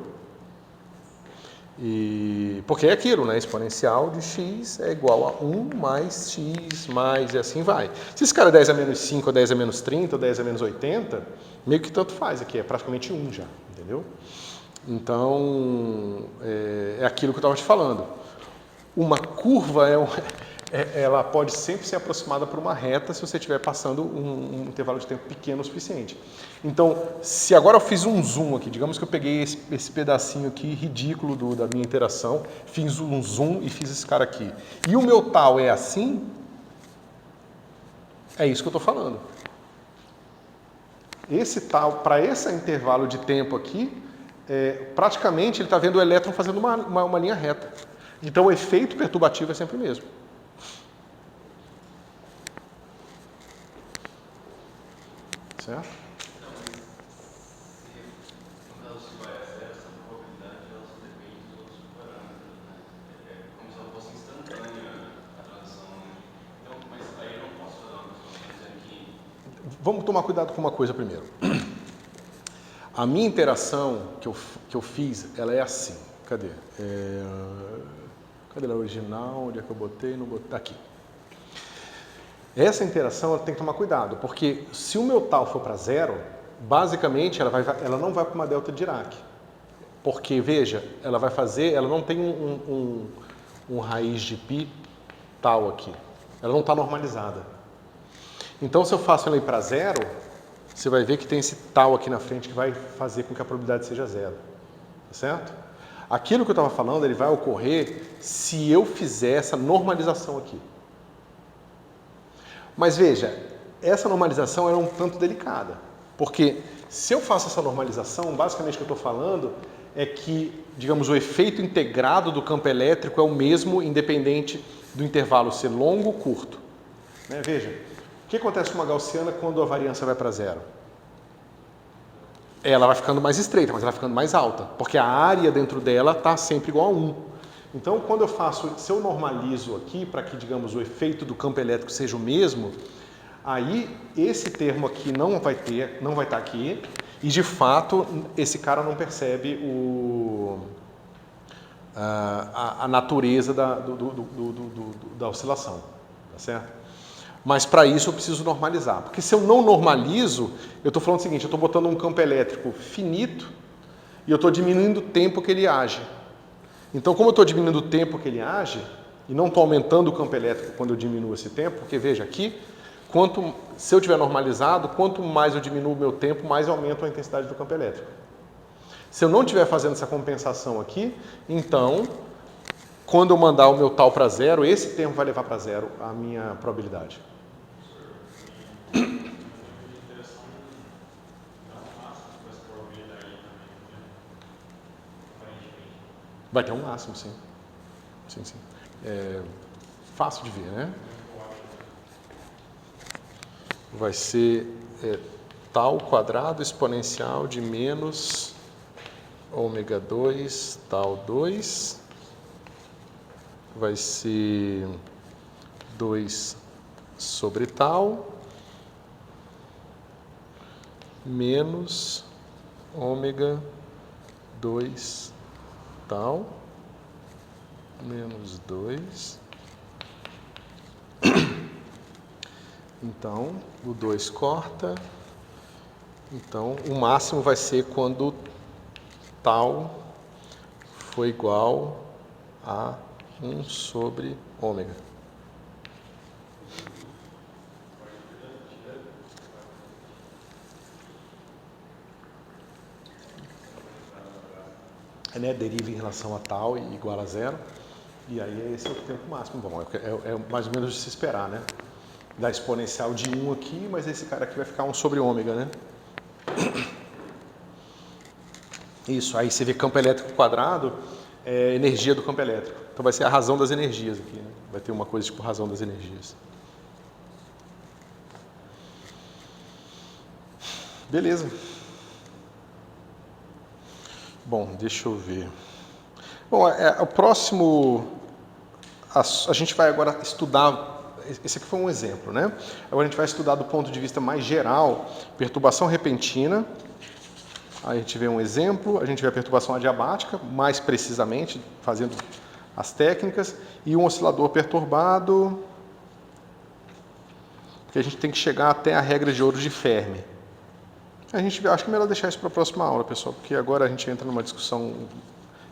Porque é aquilo, né? Exponencial de x é igual a 1 mais x mais e assim vai. Se esse cara é 10 a menos 5 ou 10 a menos 30 ou 10 a menos 80, meio que tanto faz aqui, é praticamente 1 já, entendeu? Então, é aquilo que eu estava te falando. Uma curva, ela pode sempre ser aproximada por uma reta se você estiver passando um intervalo de tempo pequeno o suficiente. Então, se agora eu fiz um zoom aqui, digamos que eu peguei esse pedacinho aqui ridículo da minha interação, fiz um zoom e fiz esse cara aqui. E o meu tal é assim, é isso que eu estou falando. Esse tal, para esse intervalo de tempo aqui, praticamente ele está vendo o elétron fazendo uma linha reta. Então o efeito perturbativo é sempre o mesmo. Certo? Então, mas quando ela se vai a zero, essa probabilidade ela só depende dos outros parâmetros, né? É como se ela fosse instantânea a transição, né? Então, mas aí eu não posso fazer uma coisa dizendo que vamos tomar cuidado com uma coisa primeiro. A minha interação que eu fiz, ela é assim. Cadê? Cadê ela original? Onde é que eu botei? Não botei. Aqui. Essa interação ela tem que tomar cuidado, porque se o meu tal for para 0, basicamente ela não vai para uma delta de Dirac. Porque, veja, ela não tem um raiz de π tal aqui. Ela não está normalizada. Então, se eu faço ela ir para 0, você vai ver que tem esse tal aqui na frente que vai fazer com que a probabilidade seja 0. Tá certo? Aquilo que eu estava falando, ele vai ocorrer se eu fizer essa normalização aqui. Mas veja, essa normalização é um tanto delicada. Porque se eu faço essa normalização, basicamente o que eu estou falando é que, digamos, o efeito integrado do campo elétrico é o mesmo, independente do intervalo ser longo ou curto. Né? Veja, o que acontece com uma gaussiana quando a variância vai para 0? Ela vai ficando mais estreita, mas ela vai ficando mais alta, porque a área dentro dela está sempre igual a 1. Então, quando se eu normalizo aqui para que, digamos, o efeito do campo elétrico seja o mesmo, aí esse termo aqui não vai estar aqui, e de fato esse cara não percebe a natureza da oscilação, tá certo? Mas para isso eu preciso normalizar, porque se eu não normalizo, eu estou falando o seguinte, eu estou botando um campo elétrico finito e eu estou diminuindo o tempo que ele age. Então, como eu estou diminuindo o tempo que ele age, e não estou aumentando o campo elétrico quando eu diminuo esse tempo, porque veja aqui, se eu tiver normalizado, quanto mais eu diminuo o meu tempo, mais eu aumento a intensidade do campo elétrico. Se eu não estiver fazendo essa compensação aqui, então, quando eu mandar o meu tal para 0, esse termo vai levar para 0 a minha probabilidade. Vai ter um máximo, sim. Sim. É fácil de ver, né? Vai ser tal quadrado exponencial de menos ômega 2, tal 2. Vai ser 2 sobre tal menos ômega 2 tal menos 2. Então, o 2 corta. Então, o máximo vai ser quando tal for igual a 1 sobre ômega. Né, deriva em relação a tal e igual a 0. E aí esse é o tempo máximo. Bom, é mais ou menos de se esperar, né? Dá exponencial de 1 aqui, mas esse cara aqui vai ficar 1 sobre ômega, né? Isso, aí você vê campo elétrico quadrado, é energia do campo elétrico. Então vai ser a razão das energias aqui, né? Vai ter uma coisa tipo razão das energias. Beleza. Bom, deixa eu ver. Bom, o próximo... A gente vai agora estudar... Esse aqui foi um exemplo, né? Agora a gente vai estudar do ponto de vista mais geral, perturbação repentina. Aí a gente vê um exemplo, a gente vê a perturbação adiabática, mais precisamente, fazendo as técnicas, e um oscilador perturbado, que a gente tem que chegar até a regra de ouro de Fermi. Acho que é melhor deixar isso para a próxima aula, pessoal, porque agora a gente entra numa discussão,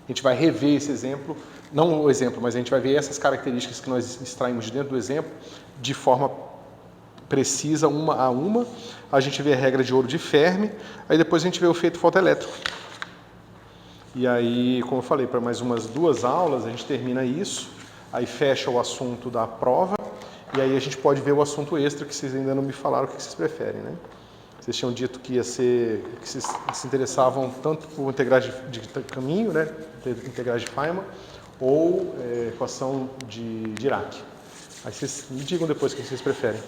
a gente vai rever esse exemplo, não o exemplo, mas a gente vai ver essas características que nós extraímos de dentro do exemplo, de forma precisa, uma a uma. A gente vê a regra de ouro de Fermi, aí depois a gente vê o efeito fotoelétrico. E aí, como eu falei, para mais umas 2 aulas, a gente termina isso, aí fecha o assunto da prova, e aí a gente pode ver o assunto extra, que vocês ainda não me falaram o que vocês preferem, né? Vocês tinham dito que que vocês se interessavam tanto por integrais de caminho, né? Integrais de Feynman, ou equação de Dirac. Aí vocês me digam depois o que vocês preferem.